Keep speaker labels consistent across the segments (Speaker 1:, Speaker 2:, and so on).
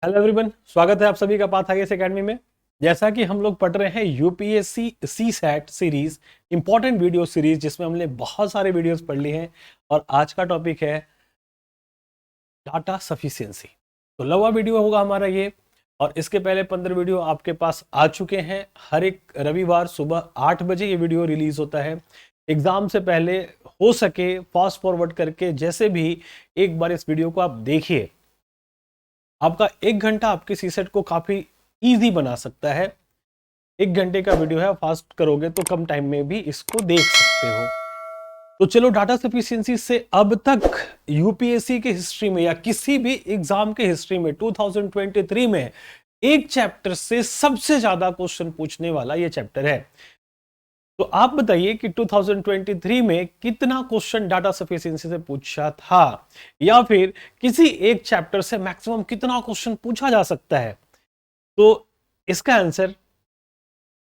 Speaker 1: Hello everyone, स्वागत है आप सभी का पाथ आईएएस एकेडमी में। जैसा कि हम लोग पढ़ रहे हैं UPSC C SAT series, important video series, जिसमें हमने बहुत सारे वीडियोस पढ़ लिए हैं। और आज का टॉपिक है डाटा सफिशिएंसी। तो लवा वीडियो होगा हमारा ये। और इसके पहले 15 वीडियो आपके पास आ चुके हैं। हर एक रविवार सुबह 8 बजे ये वीडियो रिलीज होता है। एग्जाम से पहले हो सके फास्ट फॉरवर्ड करके जैसे भी एक बार इस वीडियो को आप देखिए। आपका 1 घंटा आपके सीसेट को काफी इजी बना सकता है। 1 घंटे का वीडियो है, फास्ट करोगे तो कम टाइम में भी इसको देख सकते हो। तो चलो, डाटा सफिशिएंसी से अब तक यूपीएससी के हिस्ट्री में या किसी भी एग्जाम के हिस्ट्री में 2023 में एक चैप्टर से सबसे ज्यादा क्वेश्चन पूछने वाला ये चैप्टर है। तो आप बताइए कि 2023 में कितना क्वेश्चन डाटा सफिशिएंसी से पूछा था, या फिर किसी एक चैप्टर से मैक्सिमम कितना क्वेश्चन पूछा जा सकता है। तो इसका आंसर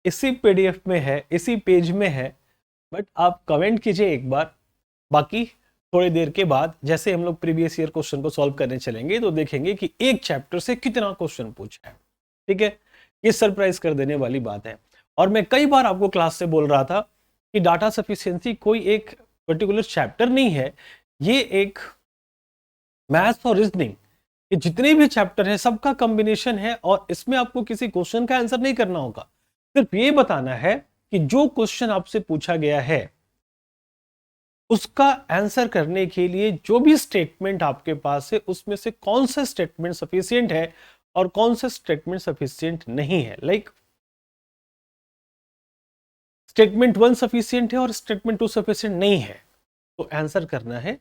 Speaker 1: इसी पीडीएफ में है, इसी पेज में है। बट आप कमेंट कीजिए एक बार। बाकी थोड़ी देर के बाद जैसे हम लोग प्रीवियस ईयर क्वेश्चन को सॉल्व करने चलेंगे तो देखेंगे कि एक चैप्टर से कितना क्वेश्चन पूछा है। ठीक है, ये सरप्राइज कर देने वाली बात है। और मैं कई बार आपको क्लास से बोल रहा था कि डाटा सफिशिएंसी कोई एक पर्टिकुलर चैप्टर नहीं है, ये एक मैथ्स और रीजनिंग ये जितने भी चैप्टर है सबका कॉम्बिनेशन है। और इसमें आपको किसी क्वेश्चन का आंसर नहीं करना होगा, सिर्फ ये बताना है कि जो क्वेश्चन आपसे पूछा गया है उसका आंसर करने के लिए जो भी स्टेटमेंट आपके पास है उसमें से कौन सा स्टेटमेंट सफिशिएंट है और कौन सा स्टेटमेंट सफिशिएंट नहीं है। लाइक स्टेटमेंट 1 सफिशिएंट है और स्टेटमेंट 2 सफिशिएंट नहीं है, तो आंसर करना है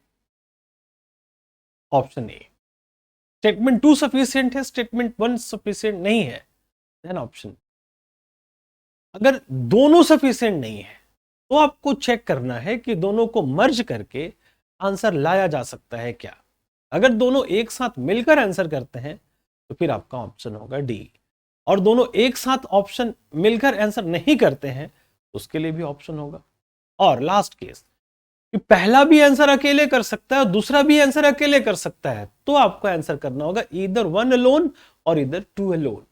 Speaker 1: ऑप्शन ए। स्टेटमेंट 2 सफिशिएंट है, स्टेटमेंट 1 सफिशिएंट नहीं है, देन ऑप्शन। अगर दोनों सफिशिएंट नहीं है तो आपको चेक करना है कि दोनों को मर्ज करके आंसर लाया जा सकता है क्या। अगर दोनों एक साथ मिलकर आंसर करते हैं तो फिर आपका ऑप्शन होगा डी। और दोनों एक साथ ऑप्शन मिलकर आंसर नहीं करते हैं तो उसके लिए भी ऑप्शन होगा। और लास्ट केस कि पहला भी आंसर अकेले कर सकता है और दूसरा भी आंसर अकेले कर सकता है, तो आपको आंसर करना होगा ईदर 1 अलोन और ईदर 2 अलोन।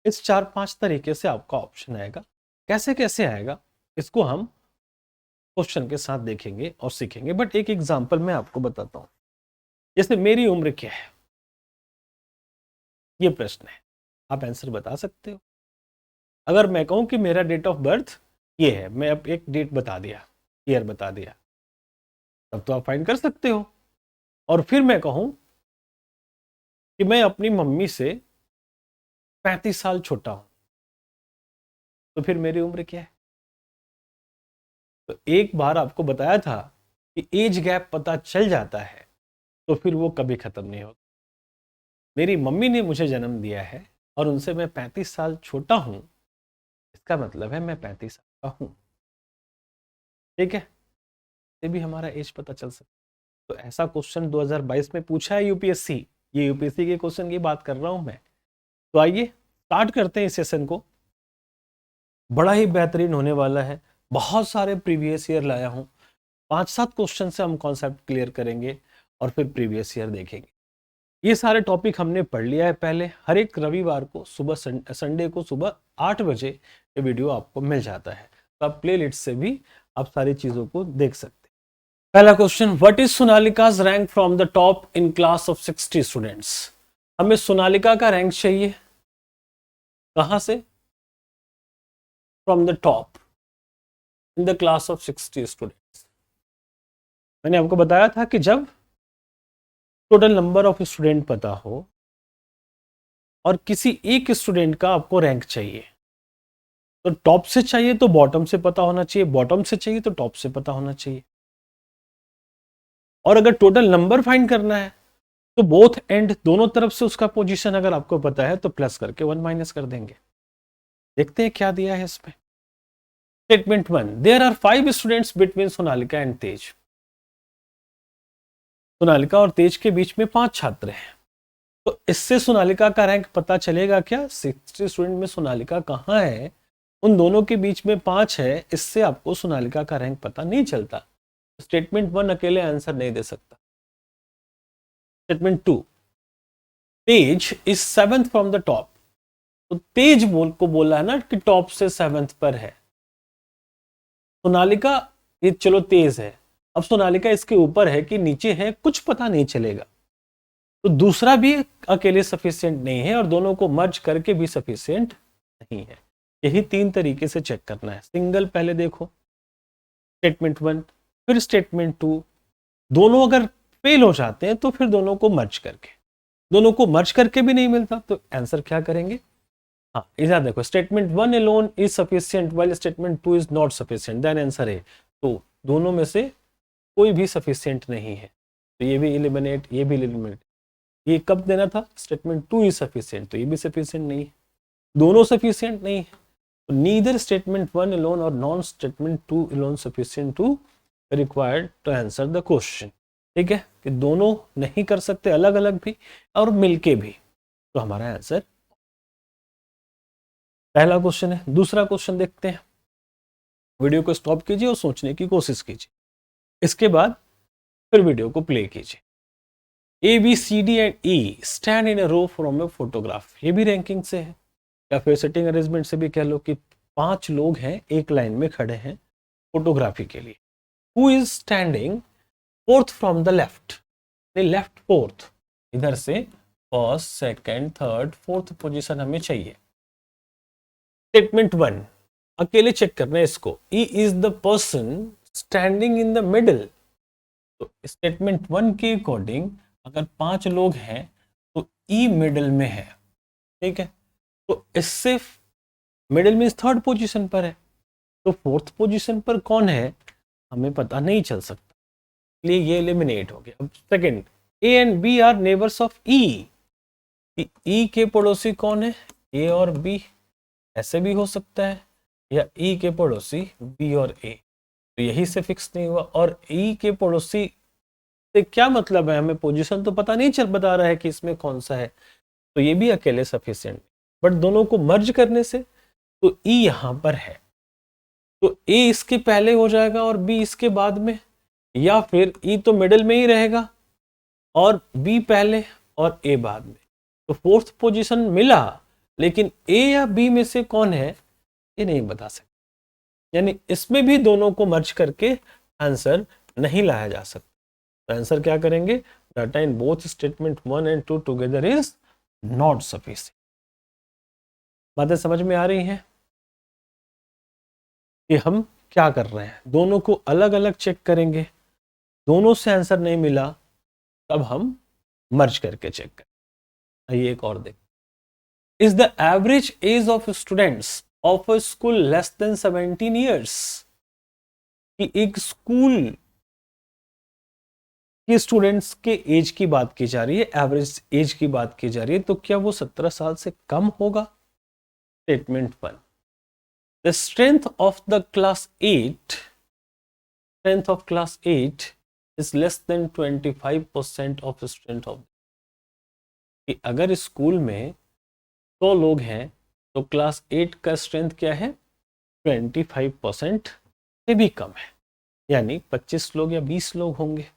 Speaker 1: इस 4-5 तरीके से आपका ऑप्शन आएगा। कैसे कैसे आएगा इसको हम क्वेश्चन के साथ देखेंगे और सीखेंगे। बट एक एग्जांपल मैं आपको बताता हूं। जैसे मेरी उम्र क्या है, ये प्रश्न है, आप आंसर बता सकते हो। अगर मैं कहूं कि मेरा डेट ऑफ बर्थ ये है, मैं अब एक डेट बता दिया, ईयर बता दिया, तब तो आप फाइंड कर सकते हो। और फिर मैं कहूं कि मैं अपनी मम्मी से 35 साल छोटा हूं, तो फिर मेरी उम्र क्या है। तो एक बार आपको बताया था कि एज गैप पता चल जाता है तो फिर वो कभी खत्म नहीं होता। मेरी मम्मी ने मुझे जन्म दिया है और उनसे मैं 35 साल छोटा हूं, इसका मतलब है मैं 35 साल का हूं। ठीक है, ये भी हमारा एज पता चल सकता है। तो ऐसा क्वेश्चन 2022 में पूछा है यूपीएससी। ये यूपीएससी के क्वेश्चन की बात कर रहा हूं मैं। तो आइए स्टार्ट करते हैं इस सेशन को। बड़ा ही बेहतरीन होने वाला है। बहुत सारे प्रीवियस ईयर लाया हूं। 5-7 क्वेश्चन से हम कॉन्सेप्ट क्लियर करेंगे और फिर प्रीवियस ईयर देखेंगे। ये सारे टॉपिक हमने पढ़ लिया है पहले। हर एक रविवार को सुबह संडे को सुबह 8 बजे ये वीडियो आपको मिल जाता है। तो आप प्ले लिस्ट से भी आप सारी चीजों को देख सकते हैं। पहला question, what is Sonalika's rank from the top in class of 60 students. हमें सोनालिका का रैंक चाहिए, कहां से, from the top in the class of 60 students. मैंने आपको बताया था कि जब टोटल नंबर ऑफ स्टूडेंट पता हो और किसी एक स्टूडेंट का आपको रैंक चाहिए, तो टॉप से चाहिए तो बॉटम से पता होना चाहिए, बॉटम से चाहिए तो टॉप से पता होना चाहिए। और अगर टोटल नंबर फाइंड करना है तो बोथ एंड, दोनों तरफ से उसका पोजीशन अगर आपको पता है तो प्लस करके 1 माइनस कर देंगे। देखते हैं क्या दिया है इसमें। Statement 1, there are 5 students between Sonalika and Tej. Sonalika और तेज के बीच में 5 छात्र हैं। तो इससे सोनालिका का रैंक पता चलेगा क्या। 60 स्टूडेंट में सोनालिका कहाँ है, उन दोनों के बीच में 5 है, इससे आपको सोनालिका का रैंक पता नहीं चलता। स्टेटमेंट 1 अकेले आंसर नहीं दे सकता। Statement 2, Tej is 7th from the top. तो तेज को बोला है ना कि टॉप से 7th पर है। सोनालिका ये चलो तेज है, अब सोनालिका इसके ऊपर है कि नीचे है कुछ पता नहीं चलेगा। तो दूसरा भी अकेले सफिशिएंट नहीं है और दोनों को मर्ज करके भी सफिशिएंट नहीं है। यही 3 तरीके से चेक करना है। सिंगल पहले देखो, स्टेटमेंट 1 फिर स्टेटमेंट 2, दोनों अगर फेल हो जाते हैं तो फिर दोनों को मर्ज करके, दोनों को मर्ज करके भी नहीं मिलता तो आंसर क्या करेंगे। हाँ इधर देखो, statement 1 alone is sufficient while statement 2 is not sufficient, then answer है। तो दोनों में से कोई भी सफिशिएंट नहीं है, तो ये भी एलिमिनेट, ये भी एलिमिनेट। ये कब देना था, स्टेटमेंट 2 इज सफिशिएंट, तो ये भी सफिशिएंट नहीं है, दोनों सफिशिएंट नहीं है। तो नीदर स्टेटमेंट 1 अलोन और non statement 2 alone sufficient to required to answer the question. ठीक है, कि दोनों नहीं कर सकते, अलग अलग भी और मिलके भी। तो हमारा आंसर पहला क्वेश्चन है। दूसरा क्वेश्चन देखते हैं। वीडियो को स्टॉप कीजिए और सोचने की कोशिश कीजिए, इसके बाद फिर वीडियो को प्ले कीजिए। A B C D and E stand in a row from a photograph. ये भी रैंकिंग से है या फिर सिटिंग अरेंजमेंट से भी कह लो कि 5 लोग हैं एक लाइन में खड़े हैं फोटोग्राफी के लिए। Who is standing fourth from the left, left fourth, इधर से first second third fourth position हमें चाहिए। स्टेटमेंट 1 अकेले चेक करना है इसको, E is the person standing in the middle. तो स्टेटमेंट 1 के अकॉर्डिंग अगर 5 लोग हैं तो ई मिडल में है। ठीक है, तो इससे मिडल में थर्ड पोजीशन पर है, तो फोर्थ पोजीशन पर कौन है हमें पता नहीं चल सकता, इसलिए ये एलिमिनेट हो गया। अब second, A and B are neighbours of E. E के पड़ोसी कौन है, ए और बी, ऐसे भी हो सकता है, या ई के पड़ोसी बी और ए, तो यही से फिक्स नहीं हुआ। और ई के पड़ोसी से क्या मतलब है, हमें पोजीशन तो पता नहीं चल बता रहा है कि इसमें कौन सा है, तो ये भी अकेले सफिशिएंट। बट दोनों को मर्ज करने से तो ई यहां पर है, तो ए इसके पहले हो जाएगा और बी इसके बाद में, या फिर ई तो मिडिल में ही रहेगा और बी पहले और ए बाद में। तो फोर्थ पोजीशन मिला, लेकिन ए या बी में से कौन है ये नहीं बता सकते, यानी इसमें भी दोनों को मर्ज करके आंसर नहीं लाया जा सकता। तो आंसर क्या करेंगे, data in both statement 1 and 2 together is not sufficient. बातें समझ में आ रही हैं कि हम क्या कर रहे हैं, दोनों को अलग अलग चेक करेंगे, दोनों से आंसर नहीं मिला तब हम मर्ज करके चेक करें। आइए एक और देख, is the average age of students of a school less than 17 years. कि एक स्कूल के स्टूडेंट्स के एज की बात की जा रही है, एवरेज एज की बात की जा रही है, तो क्या वो 17 साल से कम होगा। Statement 1, the strength of the class 8, strength of class 8 is less then 25% of strength of. कि अगर स्कूल में 100 लोग हैं तो क्लास 8 का स्ट्रेंथ क्या है, 25% से भी कम है, यानी 25 लोग या 20 लोग होंगे।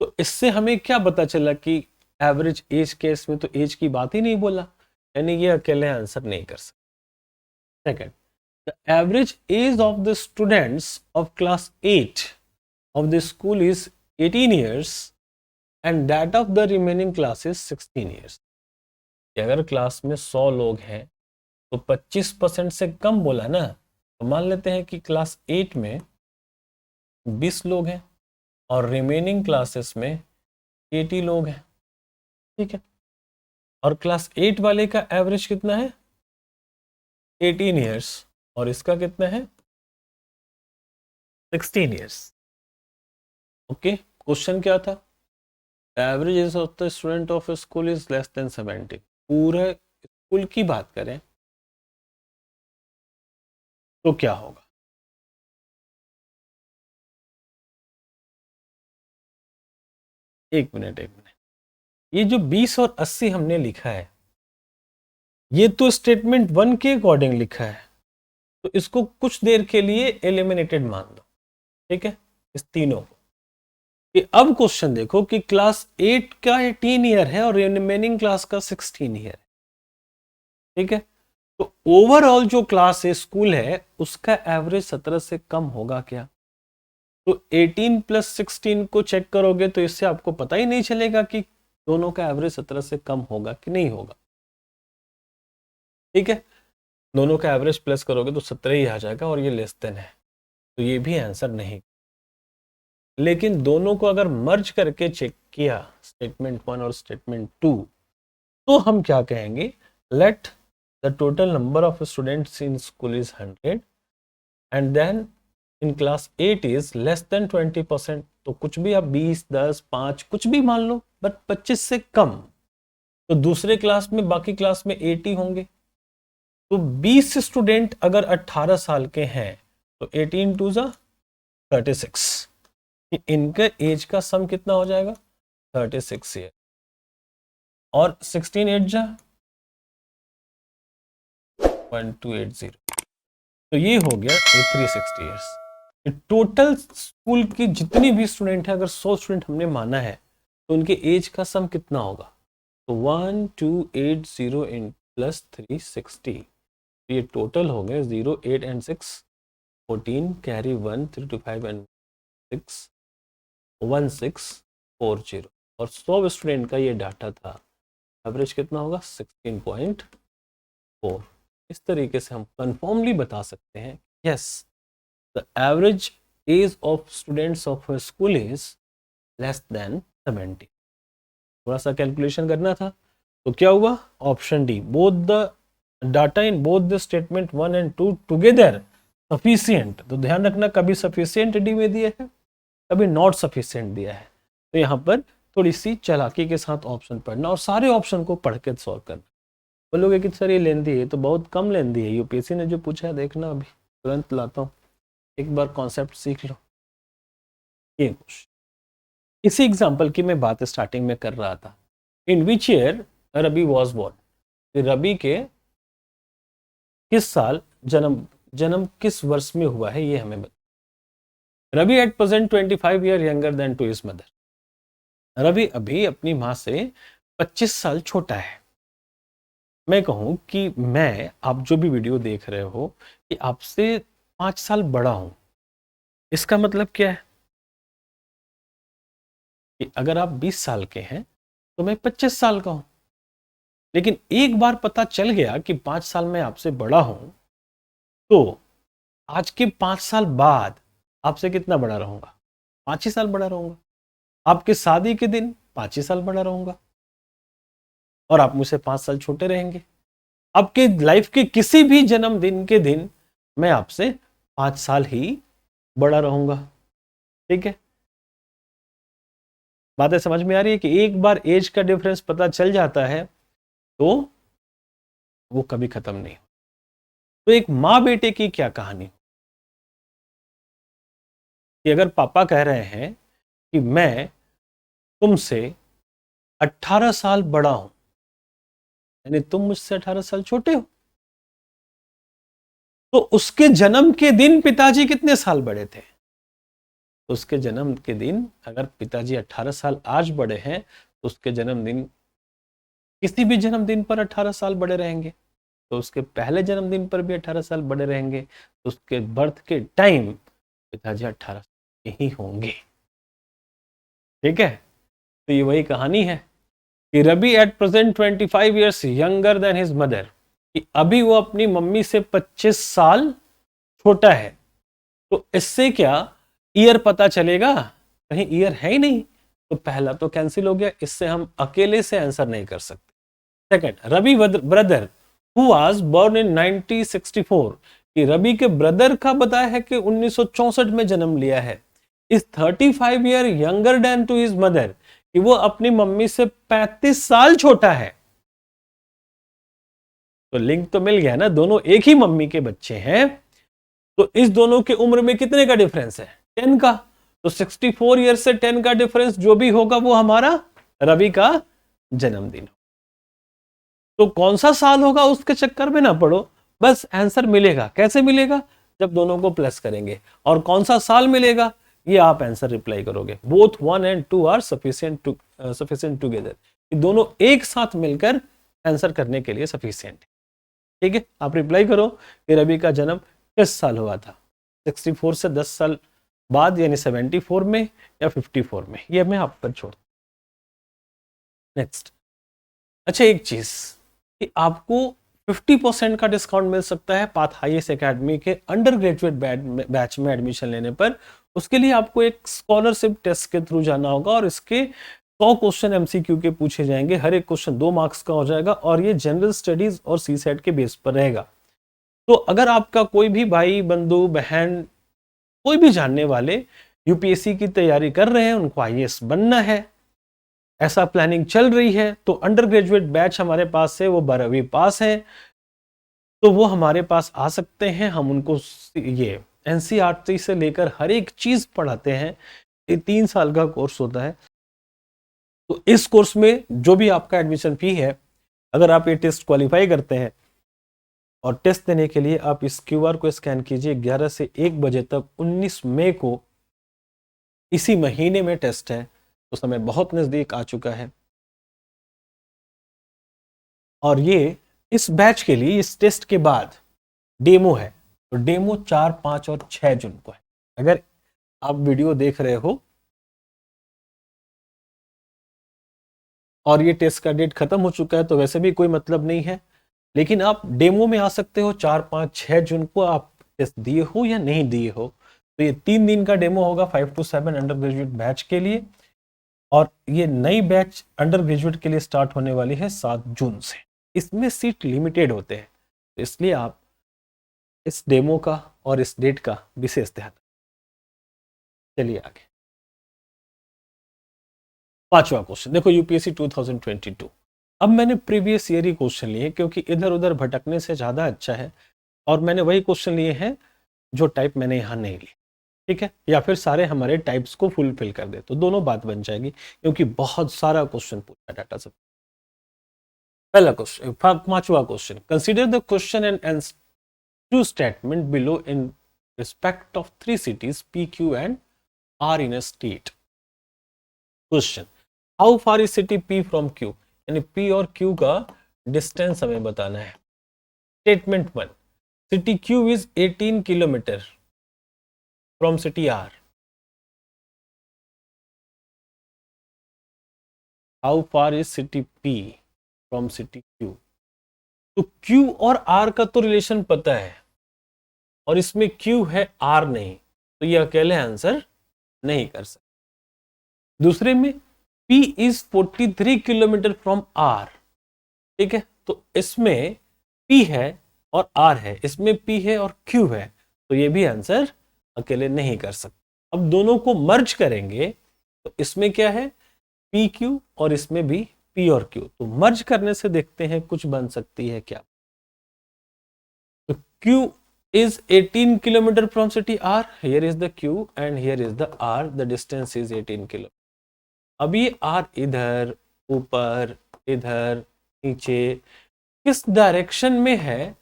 Speaker 1: तो इससे हमें क्या पता चला कि एवरेज एज केस में तो एज की बात ही नहीं बोला, यानी ये अकेले आंसर नहीं कर सकते। Second, the average age of the students of class 8 of the school is 18 years and that of the remaining classes 16 years। अगर क्लास में 100 लोग हैं तो 25% से कम बोला ना, तो मान लेते हैं कि क्लास 8 में 20 लोग हैं और रिमेनिंग क्लासेस में 80 लोग हैं। ठीक है, और क्लास 8 वाले का एवरेज कितना है, 18 years, और इसका कितना है, 16 years। ओके, क्वेश्चन क्या था, average age of the student of school is less then 70। पूरे स्कूल की बात करें तो क्या होगा, एक मिनट, ये जो 20 और 80 हमने लिखा है ये तो स्टेटमेंट 1 के अकॉर्डिंग लिखा है, तो इसको कुछ देर के लिए एलिमिनेटेड मान दो। ठीक है, इस तीनों को कि अब क्वेश्चन देखो कि क्लास 8 का 18 ईयर है और रिमेनिंग क्लास का 16 ईयर है, ठीक है। तो ओवरऑल जो क्लास है, स्कूल है, उसका एवरेज 17 से कम होगा क्या? तो 18 प्लस 16 को चेक करोगे तो इससे आपको पता ही नहीं चलेगा कि दोनों का एवरेज 17 से कम होगा कि नहीं होगा, ठीक है। दोनों का एवरेज प्लस करोगे तो 17 ही आ जाएगा और ये लेस देन है, तो ये भी आंसर नहीं। लेकिन दोनों को अगर मर्ज करके चेक किया, स्टेटमेंट 1 और स्टेटमेंट 2, तो हम क्या कहेंगे, let the total number of students in school is 100 and then in class 8 is less than 20%। तो कुछ भी आप 20, 10, 5 कुछ भी मान लो, बट 25 से कम। तो दूसरे क्लास में, बाकी क्लास में 80 होंगे। तो 20 स्टूडेंट अगर 18 साल के हैं तो 18 टू जा 36, इनके एज का सम कितना हो जाएगा, 36 ईयर। और 16 8 जा 1280, तो ये हो गया 360 ईयर्स। टोटल स्कूल की जितनी भी स्टूडेंट है, अगर 100 स्टूडेंट हमने माना है, तो उनके एज का सम कितना होगा, तो 1280 इन प्लस 360, ये टोटल हो गए 0, 8 एंड 6 14, कैरी 1, 3 to 5 एंड 6 1640। और 100 स्टूडेंट का ये डाटा था, एवरेज कितना होगा 16.4। इस तरीके से हम कंफर्मली बता सकते हैं, yes the average age of students of a school is less then 70। थोड़ा सा कैलकुलेशन करना था, तो क्या हुआ, option D, both the data in both the statement 1 and 2 together sufficient. तो ध्यान रखना, कभी सफिशिएंट डी में दिया है, कभी नॉट सफिशिएंट दिया है। तो यहाँ पर थोड़ी सी चालाकी के साथ ऑप्शन पढ़ना और सारे ऑप्शन को पढ़ के सॉल्व करना। बोलोगे कि सर ये लेंदी है, तो बहुत कम लेंदी है, यूपीएससी ने जो पूछा है देखना, अभी तुरंत लाता हूँ, एक बार कॉन्सेप्ट सीख लो। ये क्वेश्चन, इसी एग्जाम्पल की मैं बात स्टार्टिंग में कर रहा था, in which year Rabi was born, Rabi के किस साल जन्म किस वर्ष में हुआ है, ये हमें बता। Ravi at present 25 year younger than to his mother. Ravi अभी अपनी माँ से 25 साल छोटा है। मैं कहूं कि मैं, आप जो भी वीडियो देख रहे हो, कि आपसे 5 साल बड़ा हूं, इसका मतलब क्या है कि अगर आप 20 साल के हैं तो मैं 25 साल का हूं। लेकिन एक बार पता चल गया कि 5 साल में आपसे बड़ा हूं, तो आज के 5 साल बाद आपसे कितना बड़ा रहूंगा, 5 ही साल बड़ा रहूंगा। आपके शादी के दिन 5 ही साल बड़ा रहूंगा और आप मुझसे 5 साल छोटे रहेंगे। आपके लाइफ के किसी भी जन्मदिन के दिन मैं आपसे 5 साल ही बड़ा रहूंगा, ठीक है। बातें समझ में आ रही है कि एक बार एज का डिफरेंस पता चल जाता है तो वो कभी खत्म नहीं। तो एक माँ बेटे की क्या कहानी कि अगर पापा कह रहे हैं कि मैं तुमसे 18 साल बड़ा हूं, यानी तुम मुझसे 18 साल छोटे हो, तो उसके जन्म के दिन पिताजी कितने साल बड़े थे? उसके जन्म के दिन अगर पिताजी 18 साल आज बड़े हैं, तो उसके जन्मदिन, किसी भी जन्मदिन पर 18 साल बड़े रहेंगे, तो उसके पहले जन्मदिन पर भी 18 साल बड़े रहेंगे, तो उसके बर्थ के टाइम पिताजी 18 साल के ही होंगे, ठीक है। तो ये वही कहानी है कि Ravi at present 25 years younger than his mother, कि अभी वो अपनी मम्मी से 25 साल छोटा है। तो इससे क्या ईयर पता चलेगा, कहीं ईयर है ही नहीं, तो पहला तो कैंसिल हो गया, इससे हम अकेले से आंसर नहीं कर सकते। Second, Ravi brother who was born in 1964, कि रवि के ब्रदर का बताया है कि 1964 में जन्म लिया है, is 35 year younger than to his mother, कि वो अपनी मम्मी से 35 साल छोटा है। तो लिंक तो मिल गया ना, दोनों एक ही मम्मी के बच्चे हैं, तो इस दोनों की उम्र में कितने का डिफरेंस है, 10 का। तो 64 ईयर से 10 का डिफरेंस जो भी होगा वो हमारा रवि का जन्मदिन। तो कौन सा साल होगा उसके चक्कर में ना पड़ो, बस आंसर मिलेगा। कैसे मिलेगा, जब दोनों को प्लस करेंगे। और कौन सा साल मिलेगा, ये आप आंसर रिप्लाई करोगे। Both 1 and 2 are sufficient together, ये दोनों एक साथ मिलकर आंसर करने के लिए सफिशिएंट है। ठीक है, आप रिप्लाई करो कि रवि का जन्म किस साल हुआ था, 64 से 10 साल बाद यानी 74 में या 54 में, ये मैं आप पर छोड़। नेक्स्ट, अच्छा एक चीज कि आपको 50% का डिस्काउंट मिल सकता है पाथ हाईएस्ट एकेडमी के अंडर ग्रेजुएट बैच में एडमिशन लेने पर। उसके लिए आपको एक स्कॉलरशिप टेस्ट के थ्रू जाना होगा और इसके 100 क्वेश्चन एमसीक्यू के पूछे जाएंगे, हर एक क्वेश्चन 2 मार्क्स का हो जाएगा और ये जनरल स्टडीज और सीसेट के बेस पर रहेगा। तो अगर आपका कोई भी भाई बंधु बहन कोई भी जानने वाले यूपीएससी की तैयारी कर रहे हैं, उनको आईएएस बनना है, ऐसा प्लानिंग चल रही है, तो अंडर ग्रेजुएट बैच हमारे पास है, वो 12वीं पास है, तो वो हमारे पास आ सकते हैं। हम उनको ये एनसीईआरटी से लेकर हर एक चीज पढ़ाते हैं। ये 3 साल का कोर्स होता है। तो इस कोर्स में जो भी आपका एडमिशन फी है, अगर आप ये टेस्ट क्वालिफाई करते हैं, और टेस्ट देने के लिए आप इस क्यूआर को स्कैन कीजिए। 11 से 1 बजे तक 19 मई को इसी महीने में टेस्ट है, तो समय बहुत नजदीक आ चुका है। और ये इस बैच के लिए इस टेस्ट के बाद डेमो है, तो डेमो 4, 5 और 6 जून को है। अगर आप वीडियो देख रहे हो और ये टेस्ट का डेट खत्म हो चुका है तो वैसे भी कोई मतलब नहीं है, लेकिन आप डेमो में आ सकते हो। 4, 5, 6 जून को आप टेस्ट दिए हो या नहीं दिए हो, तो ये 3 दिन का डेमो होगा 5 to 7 अंडर ग्रेजुएट बैच के लिए। और ये नई बैच अंडर ग्रेजुएट के लिए स्टार्ट होने वाली है 7 जून से। इसमें सीट लिमिटेड होते हैं, तो इसलिए आप इस डेमो का और इस डेट का विशेष ध्यान। चलिए आगे, 5वां क्वेश्चन देखो, यूपीएससी 2022। अब मैंने प्रीवियस ईयर ही क्वेश्चन लिए क्योंकि इधर उधर भटकने से ज्यादा अच्छा है, और मैंने वही क्वेश्चन लिए हैं जो टाइप मैंने यहाँ नहीं लिए। ठीक है, या फिर सारे हमारे टाइप्स को फुलफिल कर दे, तो दोनों बात बन जाएगी, क्योंकि बहुत सारा क्वेश्चन पूछा डाटा सब। पहला क्वेश्चन, 5वां question, consider the question and answer to statement below in respect of 3 cities P, Q and R in a state. Question, how far is city P from Q, यानी P और Q का distance हमें बताना है। Statement 1, city Q is 18 kilometre from city R। How far is city P from city Q। तो Q और R का तो रिलेशन पता है, और इसमें Q है R नहीं, तो ये अकेले आंसर नहीं कर सकते। दूसरे में P is 43 kilometre from R। ठीक है, तो इसमें P है और R है, इसमें P है और Q है, तो ये भी आंसर अकेले नहीं कर सकते। अब दोनों को मर्ज करेंगे तो इसमें क्या है, PQ, और इसमें भी P और Q, तो मर्ज करने से देखते हैं कुछ बन सकती है क्या। तो Q is 18 kilometer from city R. Here is the Q and here is the R. The distance is 18 kilo. अब ये R इधर, ऊपर, इधर, नीचे, किस डायरेक्शन में है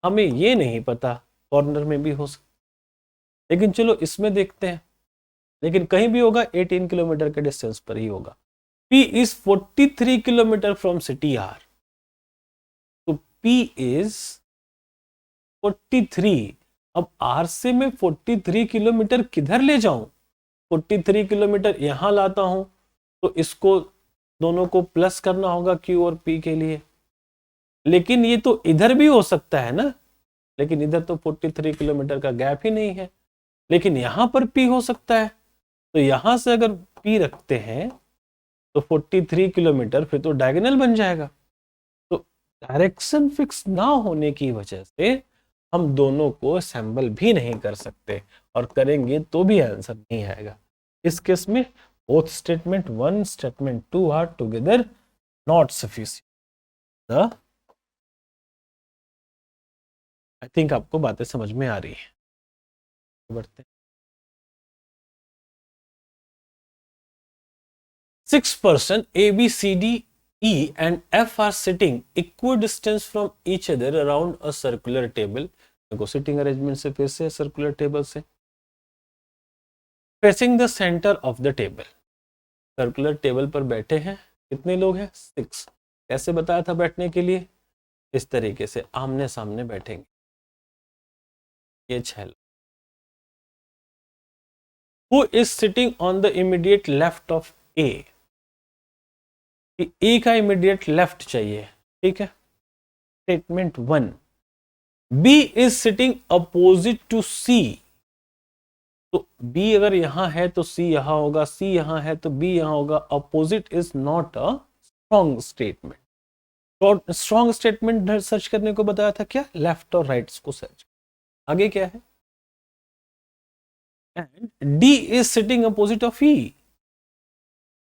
Speaker 1: हमें ये नहीं पता, कॉर्नर में भी हो सकता, लेकिन चलो इसमें देखते हैं। लेकिन कहीं भी होगा 18 किलोमीटर के डिस्टेंस पर ही होगा। P is 43 kilometre from city R, तो P is 43। अब R से मैं 43 किलोमीटर किधर ले जाऊं, 43 किलोमीटर यहां लाता हूं, तो इसको दोनों को प्लस करना होगा Q और P के लिए। लेकिन ये तो इधर भी हो सकता है ना, लेकिन इधर तो 43 किलोमीटर का गैप ही नहीं है, लेकिन यहां पर P हो सकता है, तो यहां से अगर P रखते हैं तो 43 किलोमीटर फिर तो डायगोनल बन जाएगा। तो डायरेक्शन फिक्स ना होने की वजह से हम दोनों को असेंबल भी नहीं कर सकते, और करेंगे तो भी आंसर नहीं आएगा। इस केस में both statement 1 statement 2 are together not sufficient. I think आपको बातें समझ में आ रही है। बढ़ते 6 person A, B, C, D, E and F are sitting equidistant from each other around a circular table। देखो सिटिंग अरेंजमेंट से फिर से सर्कुलर टेबल से facing the centre of the table. Circular table पर बैठे हैं, कितने लोग हैं? 6। कैसे बताया था बैठने के लिए? इस तरीके से आमने सामने बैठेंगे, ये 6 लोग। Who is sitting on the immediate left of A? ए का इमीडिएट लेफ्ट चाहिए, ठीक है। Statement 1, B is sitting opposite to C. तो बी अगर यहां है तो सी यहां होगा, सी यहां है तो बी यहां होगा। Opposite is not a strong statement. Strong statement search करने को बताया था क्या? लेफ्ट और राइट को सर्च। आगे क्या है? And D is sitting opposite of E.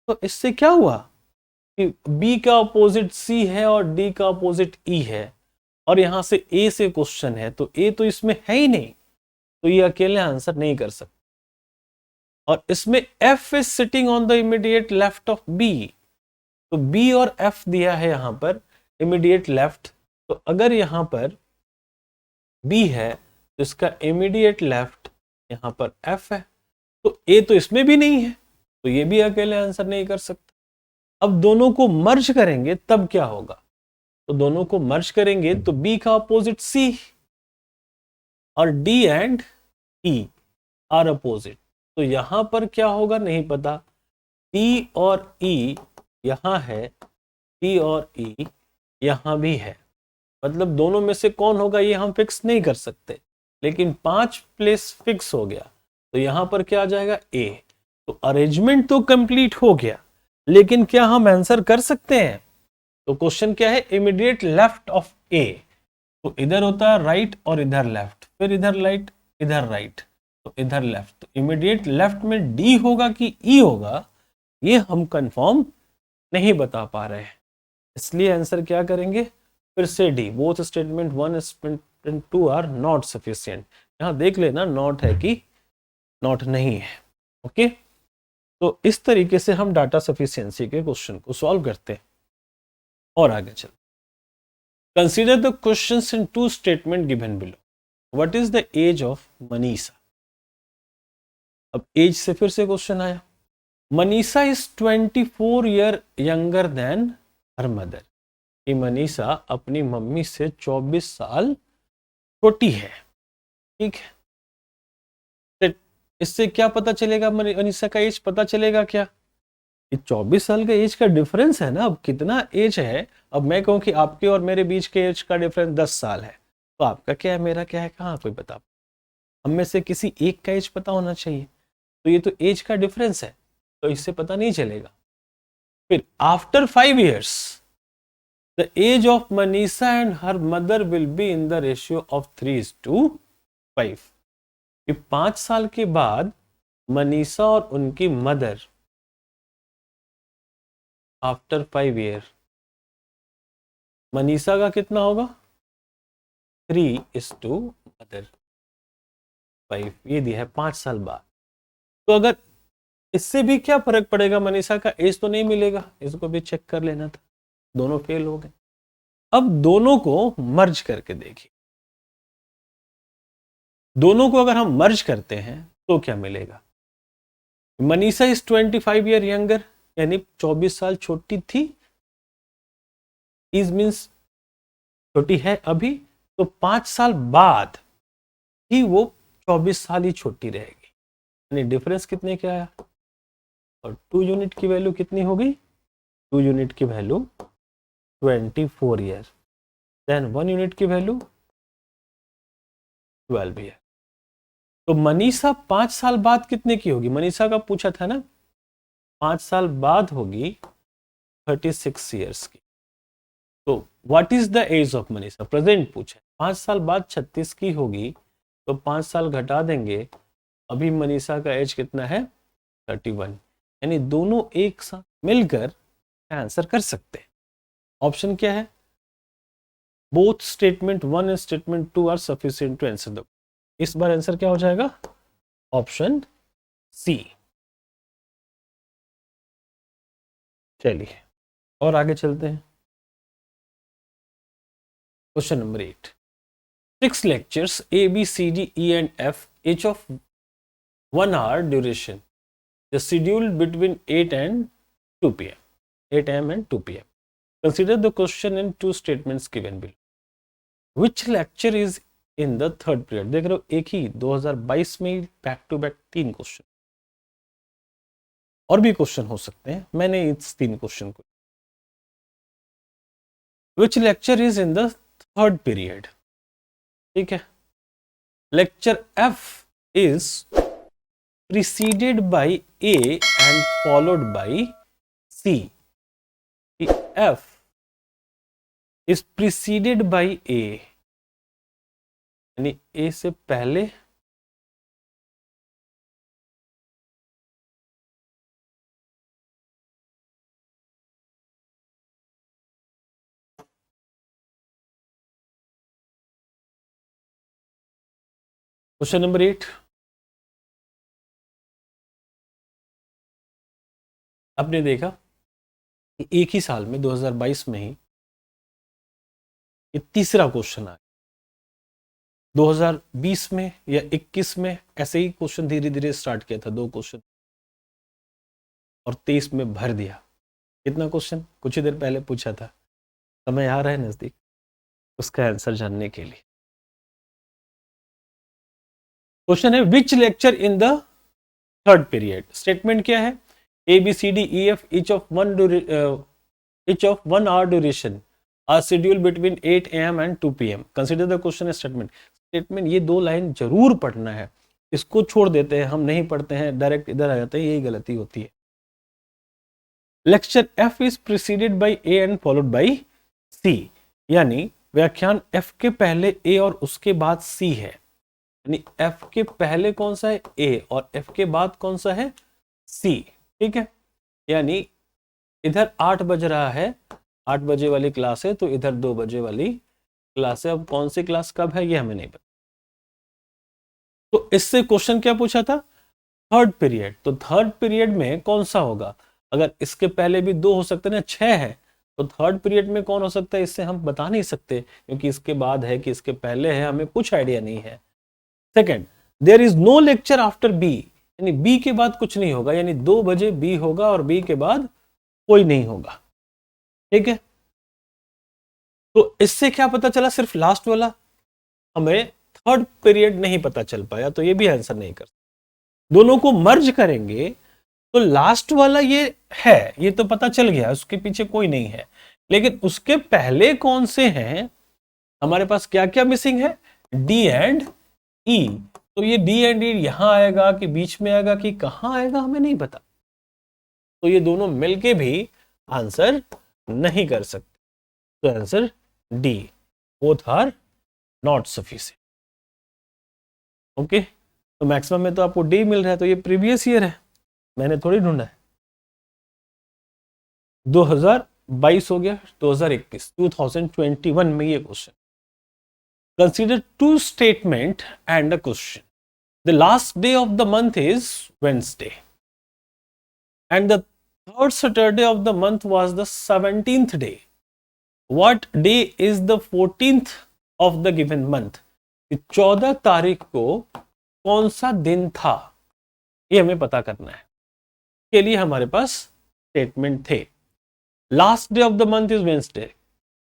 Speaker 1: तो इससे क्या हुआ कि बी का अपोजिट सी है और डी का अपोजिट ई है, और यहां से ए से क्वेश्चन है, तो ए तो इसमें है ही नहीं, तो ये अकेले आंसर नहीं कर सकते। और इसमें F is sitting on the immediate left of B, तो बी और एफ दिया है यहां पर इमीडिएट लेफ्ट। तो अगर यहां पर बी है तो इसका इमीडिएट लेफ्ट यहां पर एफ है, तो ए तो इसमें भी नहीं है, तो ये भी अकेले आंसर नहीं कर सकता। अब दोनों को मर्ज करेंगे तब क्या होगा? तो दोनों को मर्ज करेंगे तो बी का अपोजिट सी और D and E R opposite, तो यहां पर क्या होगा नहीं पता। टी और ई यहां है, टी और ई यहां भी है, मतलब दोनों में से कौन होगा ये हम फिक्स नहीं कर सकते, लेकिन 5 प्लेस फिक्स हो गया। तो यहां पर क्या आ जाएगा? ए। तो अरेंजमेंट तो कंप्लीट हो गया, लेकिन क्या हम आंसर कर सकते हैं? तो क्वेश्चन क्या है? इमीडिएट लेफ्ट ऑफ ए, तो इधर होता है राइट और इधर लेफ्ट, फिर इधर राइट इधर राइट, तो इधर लेफ्ट। तो इमीडिएट लेफ्ट में डी होगा कि ई होगा, ये हम कंफर्म नहीं बता पा रहे हैं, इसलिए आंसर क्या करेंगे? फिर से D. Both statement 1 statement 2 are not sufficient. यहां देख लेना नॉट है कि नॉट नहीं है। ओके, तो इस तरीके से हम डाटा सफिशिएंसी के क्वेश्चन को सॉल्व करते हैं। और आगे चल, consider the questions in 2 statement given below. What is the age of Manisha? अब एज से फिर से क्वेश्चन आया। Manisha is 24 year younger than her mother, कि मनीषा अपनी मम्मी से 24 साल छोटी है, ठीक है। इससे क्या पता चलेगा? मनीषा का एज पता चलेगा क्या? 24 साल का एज का डिफरेंस है ना। अब कितना एज है? अब मैं कहूं कि आपके और मेरे बीच के एज का डिफरेंस 10 साल है, तो आपका क्या है मेरा क्या है कहाँ कोई बता? हम में से किसी एक का एज पता होना चाहिए, तो ये तो एज का डिफरेंस है, तो इससे पता नहीं चलेगा। फिर after 5 years the age of Manisha and her mother will be in the ratio of 3:5। 5 साल के बाद मनीषा और उनकी मदर आफ्टर 5 year, मनीषा का कितना होगा? 3:मदर 5, ये दिया है 5 साल बाद। तो अगर इससे भी क्या फर्क पड़ेगा? मनीषा का एज तो नहीं मिलेगा, इसको भी चेक कर लेना था, दोनों फेल हो गए। अब दोनों को मर्ज करके देखिए, दोनों को अगर हम मर्ज करते हैं तो क्या मिलेगा? मनीषा इज 25 ईयर यंगर, यानी 24 साल छोटी थी, इज मीन्स छोटी है अभी, तो 5 साल बाद ही वो 24 साल ही छोटी रहेगी, यानी डिफरेंस कितने क्या आया? और 2 यूनिट की वैल्यू कितनी हो गई? 2 यूनिट की वैल्यू 24 ईयर, देन 1 यूनिट की वैल्यू 12 ईयर। तो मनीषा 5 साल बाद कितने की होगी? मनीषा का पूछा था ना, 5 साल बाद होगी 36 ईयर्स की। तो what is the age of Manisha? Present पूछा, 5 साल बाद 36 की होगी, तो 5 साल घटा देंगे, अभी मनीषा का एज कितना है? 31, यानी दोनों एक साथ मिलकर आंसर कर सकते हैं। ऑप्शन क्या है? Both statement 1 and statement 2 are sufficient to answer the. इस बार आंसर क्या हो जाएगा? Option C. चलिए और आगे चलते हैं। Question number 8, 6 lectures A, B, C, D, E and F, each of 1 hour duration is scheduled between 8 and 2 p.m. 8 a.m. and 2 p.m. Consider the question in two statements given below. Which lecture is in the third period? देख रहे हो एक ही 2022 में back to back 3 question, और भी question हो सकते हैं, मैंने इस 3 क्वेश्चन को. Which lecture is in the third period? ठीक है. Lecture F is preceded by A and followed by C. F is preceded by A, यानी A से पहले क्वेश्चन नंबर 8. आपने देखा कि एक ही साल में 2022 में ही ये तीसरा क्वेश्चन आया. 2020 में या 21 में ऐसे ही क्वेश्चन धीरे धीरे स्टार्ट किया था, 2 क्वेश्चन, और 23 में भर दिया. कितना क्वेश्चन कुछ ही देर पहले पूछा था, समय आ रहा है नजदीक उसका आंसर जानने के लिए. क्वेश्चन है which lecture in the third period. Statement क्या है? A B C D E F each of 1 hour duration are scheduled between 8 am and 2 pm. Consider the question statement. Statement ये 2 लाइन जरूर पढ़ना है, इसको छोड़ देते हैं, हम नहीं पढ़ते हैं, डायरेक्ट इधर आ जाते हैं, यही गलती होती है. Lecture F is preceded by A and followed by C, यानी व्याख्यान एफ के पहले ए और उसके बाद सी है. यानी एफ के पहले कौन सा है? ए, और एफ के बाद कौन सा है? सी. ठीक है, यानी इधर 8 बज रहा है, 8 बजे वाली क्लास है, तो इधर 2 बजे वाली क्लास है. अब कौन सी क्लास कब है ये हमें नहीं पता. तो इससे क्वेश्चन क्या पूछा था? Third period. तो थर्ड पीरियड में कौन सा होगा? अगर इसके पहले भी 2 हो सकते हैं ना, 6 है, तो थर्ड पीरियड में कौन हो सकता है इससे हम बता नहीं सकते, क्योंकि इसके बाद है कि इसके पहले है, हमें कुछ आइडिया नहीं है. Second, there is no lecture after B, यानी बी के बाद कुछ नहीं होगा, यानी 2 बजे बी होगा और बी के बाद कोई नहीं होगा. ठीक है, तो इससे क्या पता चला? सिर्फ लास्ट वाला, हमें थर्ड पीरियड नहीं पता चल पाया, तो ये भी आंसर नहीं कर. दोनों को मर्ज करेंगे तो लास्ट वाला ये है, ये तो पता चल गया, उसके पीछे कोई नहीं है. लेकिन उसके पहले कौन से हैं, हमारे पास क्या क्या मिसिंग है? डी एंड ई. तो ये डी एंड ई यहां आएगा कि बीच में आएगा कि कहां आएगा, हमें नहीं पता. तो ये दोनों मिलके भी आंसर नहीं कर सकते. तो answer D, both are not sufficient. Okay, तो मैक्सिमम में तो आपको डी मिल रहा है, तो ये प्रीवियस ईयर है, मैंने थोड़ी ढूंढा है. 2022 हो गया, 2021, 2021 में ये question. Consider 2 statement and a question. The last day of the month is Wednesday, and the third Saturday of the month was the 17th day. What day is the 14th of the given month? 14 तारीख को कौन सा दिन था, ये हमें पता करना है. के लिए हमारे पास स्टेटमेंट थे. Last day of the month is Wednesday,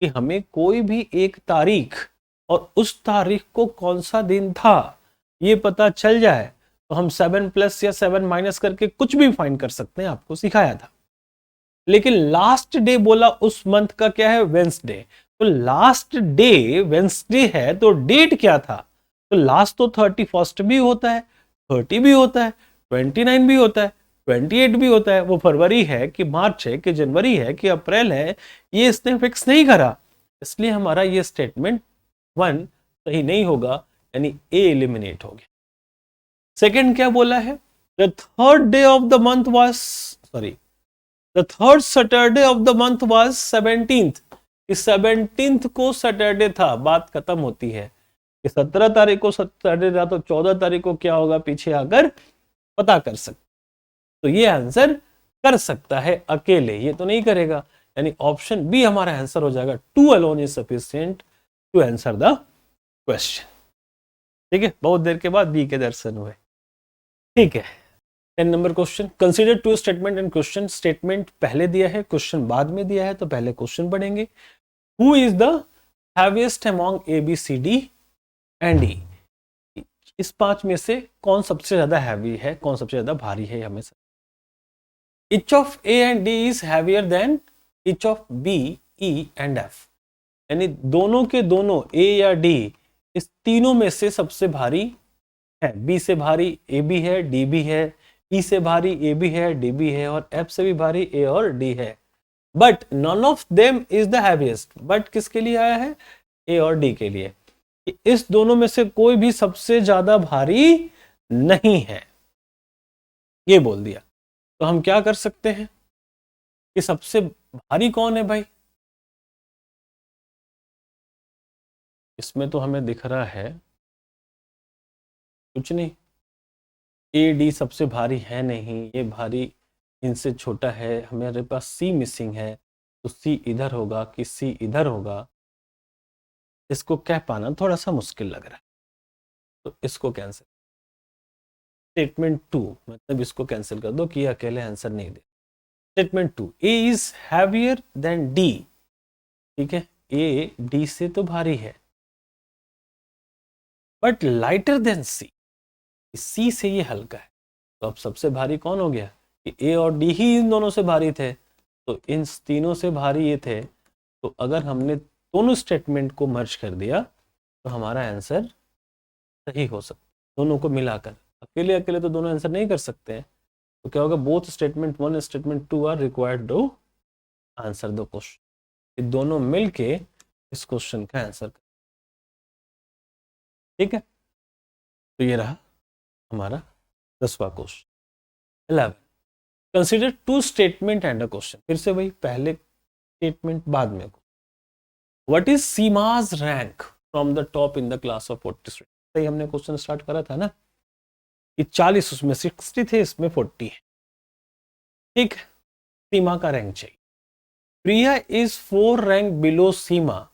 Speaker 1: कि हमें कोई भी एक तारीख और उस तारीख को कौन सा दिन था ये पता चल जाए तो हम 7 प्लस या 7 माइनस करके कुछ भी फाइंड कर सकते हैं, आपको सिखाया था. लेकिन लास्ट डे बोला उस मंथ का क्या है? वेंसडे. तो लास्ट डे वेंसडे है, तो डेट क्या था? तो लास्ट तो 31 भी होता है, 30 भी होता है, 29 भी होता है, 28 भी होता है. वो फरवरी है कि मार्च है कि जनवरी है कि अप्रैल है, ये इसने फिक्स नहीं करा. इसलिए हमारा ये स्टेटमेंट 1 सही नहीं होगा, यानी ए एलिमिनेट हो गया. सेकेंड क्या बोला है? The third day of the month was, sorry, the third Saturday of the month was 17th. इस 17th को सैटरडे था. बात खत्म होती है कि 17 तारीख को सैटरडे था, तो 14 तारीख को क्या होगा पीछे आकर पता कर सकते. तो ये आंसर कर सकता है अकेले, ये तो नहीं करेगा. यानी ऑप्शन बी हमारा आंसर हो जाएगा. 2 alone is sufficient to answer the question. ठीक है, बहुत देर के बाद बी के दर्शन हुए. ठीक है, 10 number question, consider two statement and question. Statement पहले दिया है, क्वेश्चन बाद में दिया है, तो पहले क्वेश्चन पढ़ेंगे। Who is the heaviest among A B C D and E. इस 5 में से कौन सबसे ज्यादा हैवी है, कौन सबसे ज्यादा भारी है हमेशा। Each of A and D is heavier than each of B, E and F. यानी दोनों के दोनों, ए या डी, इस तीनों में से सबसे भारी है। बी से भारी ए बी है, डी भी है, ई से भारी ए बी है, डी भी है, और एफ से भी भारी ए और डी है। But none of them is the heaviest. But किसके लिए आया है, ए और डी के लिए। इस दोनों में से कोई भी सबसे ज्यादा भारी नहीं है, ये बोल दिया। तो हम क्या कर सकते हैं कि सबसे भारी कौन है भाई। इसमें तो हमें दिख रहा है कुछ नहीं, ए डी सबसे भारी है नहीं, ये भारी इनसे छोटा है। हमारे पास सी मिसिंग है, तो सी इधर होगा कि सी इधर होगा, इसको कह पाना थोड़ा सा मुश्किल लग रहा है, तो इसको कैंसिल। स्टेटमेंट 2, मतलब इसको कैंसिल कर दो कि अकेले आंसर नहीं दे। Statement 2, A is heavier than D. ठीक है, ए डी से तो भारी है, but lighter than C, C से ये हल्का है। तो अब सबसे भारी कौन हो गया कि ए और डी ही इन दोनों से भारी थे, तो इन तीनों से भारी ये थे। तो अगर हमने दोनों स्टेटमेंट को मर्ज कर दिया तो हमारा आंसर सही हो सकता है। दोनों को मिलाकर, अकेले अकेले तो दोनों आंसर नहीं कर सकते हैं। तो क्या होगा, both statement 1 and statement 2 are required to answer the question. ये दोनों मिलके इस क्वेश्चन का आंसर कर। ठीक है, तो ये रहा हमारा 10वां question. 11, consider two statement and a question. फिर से वही, पहले स्टेटमेंट बाद में। What is Seema's rank from the top in the class of 40 student. सही हमने क्वेश्चन स्टार्ट करा था ना कि 40, उसमें 60 थे, इसमें 40 है। ठीक, सीमा का रैंक चाहिए। Priya is 4 rank below Seema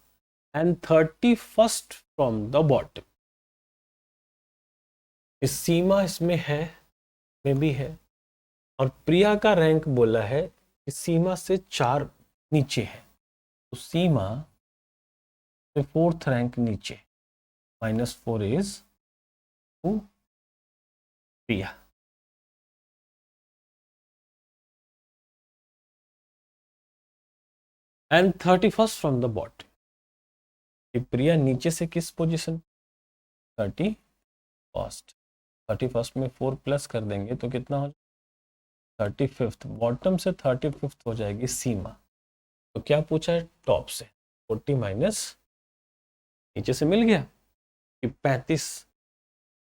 Speaker 1: and 31st from the bottom. इस सीमा इसमें है, में भी है, और प्रिया का रैंक बोला है कि सीमा से 4 नीचे है। तो सीमा से 4th रैंक नीचे, -4 is Priya. And 31st from the bottom. Priya नीचे से किस पोजीशन, 31st। 31st में 4 प्लस कर देंगे तो कितना हो, 35th। बॉटम से 35th हो जाएगी सीमा। तो क्या पूछा है, टॉप से 40 माइनस नीचे से मिल गया कि 35,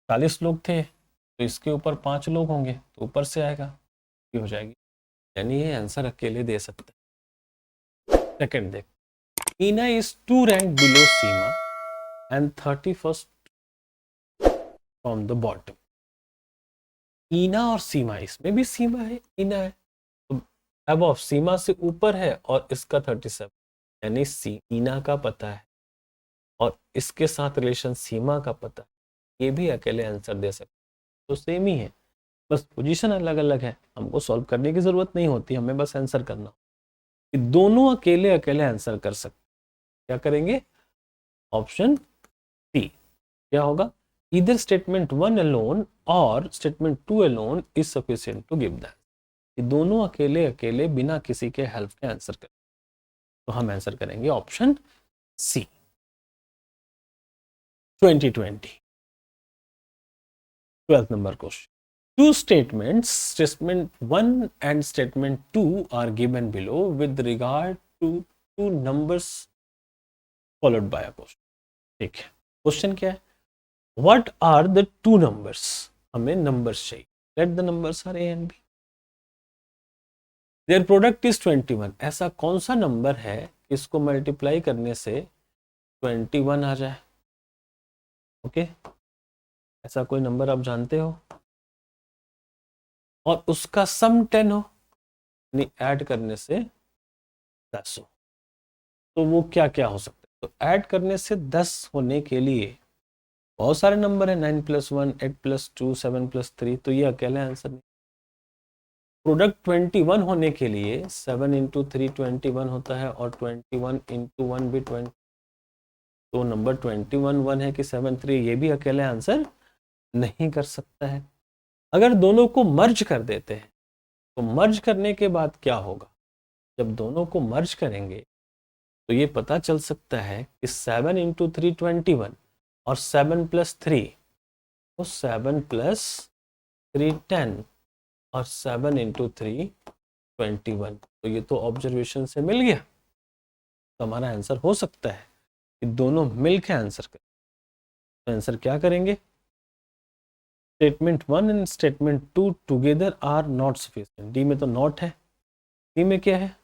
Speaker 1: 40 लोग थे, तो इसके ऊपर 5 लोग होंगे तो ऊपर से आएगा, ये हो जाएगी। यानी ये आंसर अकेले दे सकते हैं। सेकंड देख, Ina is 2 rank below Seema and 31st from the bottom. Ina और सीमा, इसमें भी सीमा है, ईना है, तो अब ऑफ सीमा से ऊपर है और इसका 37, यानी ईना का पता है और इसके साथ रिलेशन सीमा का पता है, ये भी अकेले आंसर दे सकते, तो सेम ही है, बस पोजीशन अलग अलग है। हमको सॉल्व करने की जरूरत नहीं होती, हमें बस आंसर करना। कि दोनों अकेले अकेले आंसर कर सकते, क्या करेंगे, ऑप्शन सी। क्या होगा, either statement 1 alone or statement 2 alone is sufficient to give that। ये दोनों अकेले अकेले बिना किसी के हेल्प के आंसर करें, तो हम आंसर करेंगे option C. 2020 12th number question, two statements, statement 1 and statement 2 are given below with regard to two numbers followed by a question। ठीक है, क्वेश्चन क्या है, what are the two numbers, हमें नंबर्स चाहिए, let the numbers are a and b, their product is 21। ऐसा कौन सा number है इसको मल्टीप्लाई करने से 21 आ जाए। ओके, ऐसा कोई नंबर आप जानते हो और उसका सम 10 हो, यानी ऐड करने से 10 हो, तो वो क्या क्या हो सकता है। तो ऐड करने से 10 होने के लिए बहुत सारे नंबर है, 9+1, 8+2, 7+3, तो ये अकेला आंसर नहीं। प्रोडक्ट 21 होने के लिए 7 इंटू 3 21 होता है और 21 इंटू 1 भी 20। तो नंबर 21 1 है कि 7 3, ये भी अकेले आंसर नहीं कर सकता है। अगर दोनों को मर्ज कर देते हैं तो मर्ज करने के बाद क्या होगा? जब दोनों को मर्ज करेंगे तो ये पता चल सकता है कि 7 इंटू 3 21 और 7+3, तो 7+3 10 और 7 इंटू 3 21। तो ये तो ऑब्जर्वेशन से मिल गया, तो हमारा आंसर हो सकता है कि दोनों मिलकर आंसर करें। तो आंसर क्या करेंगे? Statement 1 and statement 2 together are not sufficient. D में तो नॉट है, डी में क्या है?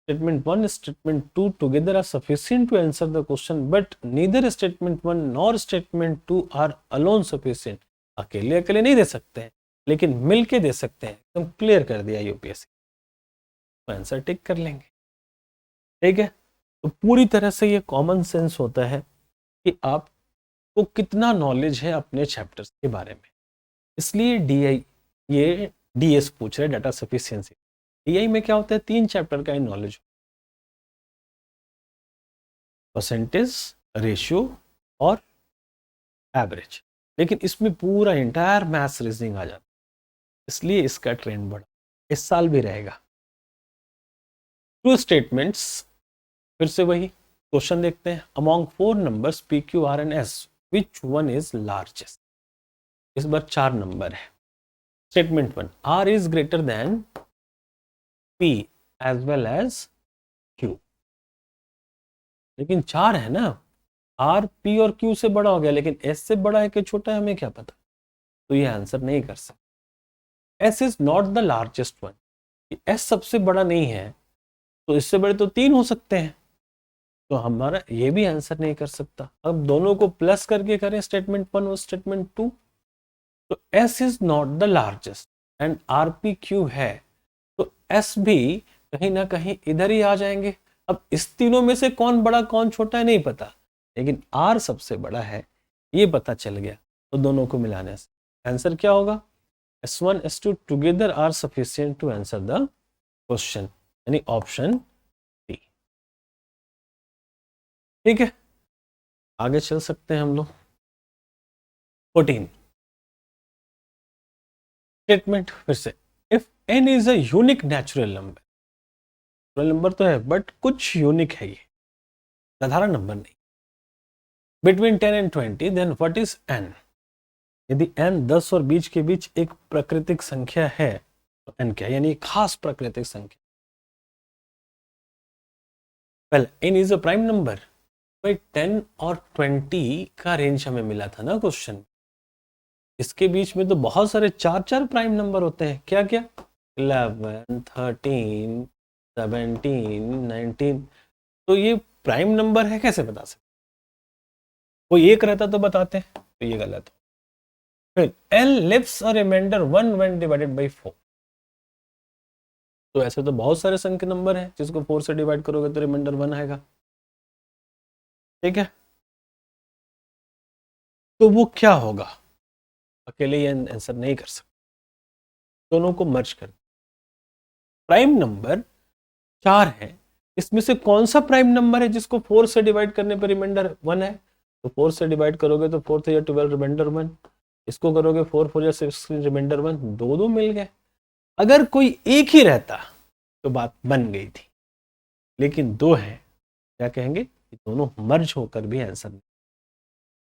Speaker 1: Statement 1 statement 2 together are sufficient to answer the question, but neither statement 1 nor statement 2 are alone sufficient. अकेले अकेले नहीं दे सकते हैं, लेकिन मिलके दे सकते हैं। एकदम क्लियर कर दिया यूपीएससी, तो आंसर टिक कर लेंगे। ठीक है, तो पूरी तरह से ये कॉमन सेंस होता है कि आपको कितना नॉलेज है अपने चैप्टर्स के बारे में। इसलिए डीआई, ये डीएस पूछ रहे, डाटा सफिशिएंसी। डीआई में क्या होता है? 3 चैप्टर का नॉलेज, परसेंटेज, रेशियो और एवरेज। लेकिन इसमें पूरा इंटायर मैथ्स रीजनिंग आ जाता है, इसलिए इसका ट्रेंड बढ़ा, इस साल भी रहेगा। टू स्टेटमेंट्स, फिर से वही क्वेश्चन देखते हैं। Among 4 numbers P Q R and S which one is largest? इस बार 4 नंबर है। Statement 1, R is greater than P as well as Q. लेकिन 4 है ना, आर पी और क्यू से बड़ा हो गया, लेकिन एस से बड़ा है कि छोटा है हमें क्या पता, तो ये आंसर नहीं कर सकते। S is not the largest one, S सबसे बड़ा नहीं है, तो इससे बड़े तो 3 हो सकते हैं, तो हमारा ये भी आंसर नहीं कर सकता। अब दोनों को प्लस करके करें, स्टेटमेंट 1 और स्टेटमेंट 2, तो S is not the largest and R P Q है, तो एस भी कहीं ना कहीं इधर ही आ जाएंगे। अब इस तीनों में से कौन बड़ा कौन छोटा है नहीं पता, लेकिन आर सबसे बड़ा है ये पता चल गया, तो दोनों को मिलाने से आंसर क्या होगा? S1 S2 together are sufficient to answer the question, यानी ऑप्शन डी। ठीक है, आगे चल सकते हैं हम लोग। 14 स्टेटमेंट, फिर से, if n is a unique natural number तो है, बट कुछ यूनिक है, ये साधारण नंबर नहीं। Between 10 and 20 then what is n? यदि n 10 और 20 के बीच एक प्राकृतिक संख्या है तो n क्या, यानी खास प्राकृतिक संख्या। Well, n is a prime number. भाई 10 और 20 का रेंज हमें मिला था ना क्वेश्चन, इसके बीच में तो बहुत सारे 4 प्राइम नंबर होते हैं। क्या क्या? 11 13 17 19, तो ये प्राइम नंबर है, कैसे बता सकते? कोई एक रहता तो बताते हैं, तो ये गलत है। फिर n leaves a remainder 1 when divided by 4, तो ऐसे तो बहुत सारे संख्या नंबर हैं जिसको 4 से डिवाइड करोगे तो रिमाइंडर 1 आएगा। ठीक है, तो वो क्या होगा? अकेले ये आंसर नहीं कर सकते, दोनों को मर्ज कर। प्राइम नंबर 4 है, इसमें से कौन सा प्राइम नंबर है जिसको 4 से डिवाइड करने पर रिमाइंडर 1 है? तो 4 से डिवाइड करोगे तो 4 3 12 रिमाइंडर 1, इसको करोगे 4 4 16 रिमाइंडर 1, दो दो मिल गए। अगर कोई एक ही रहता तो बात बन गई थी, लेकिन दो है, क्या कहेंगे? दोनों मर्ज होकर भी आंसर नहीं,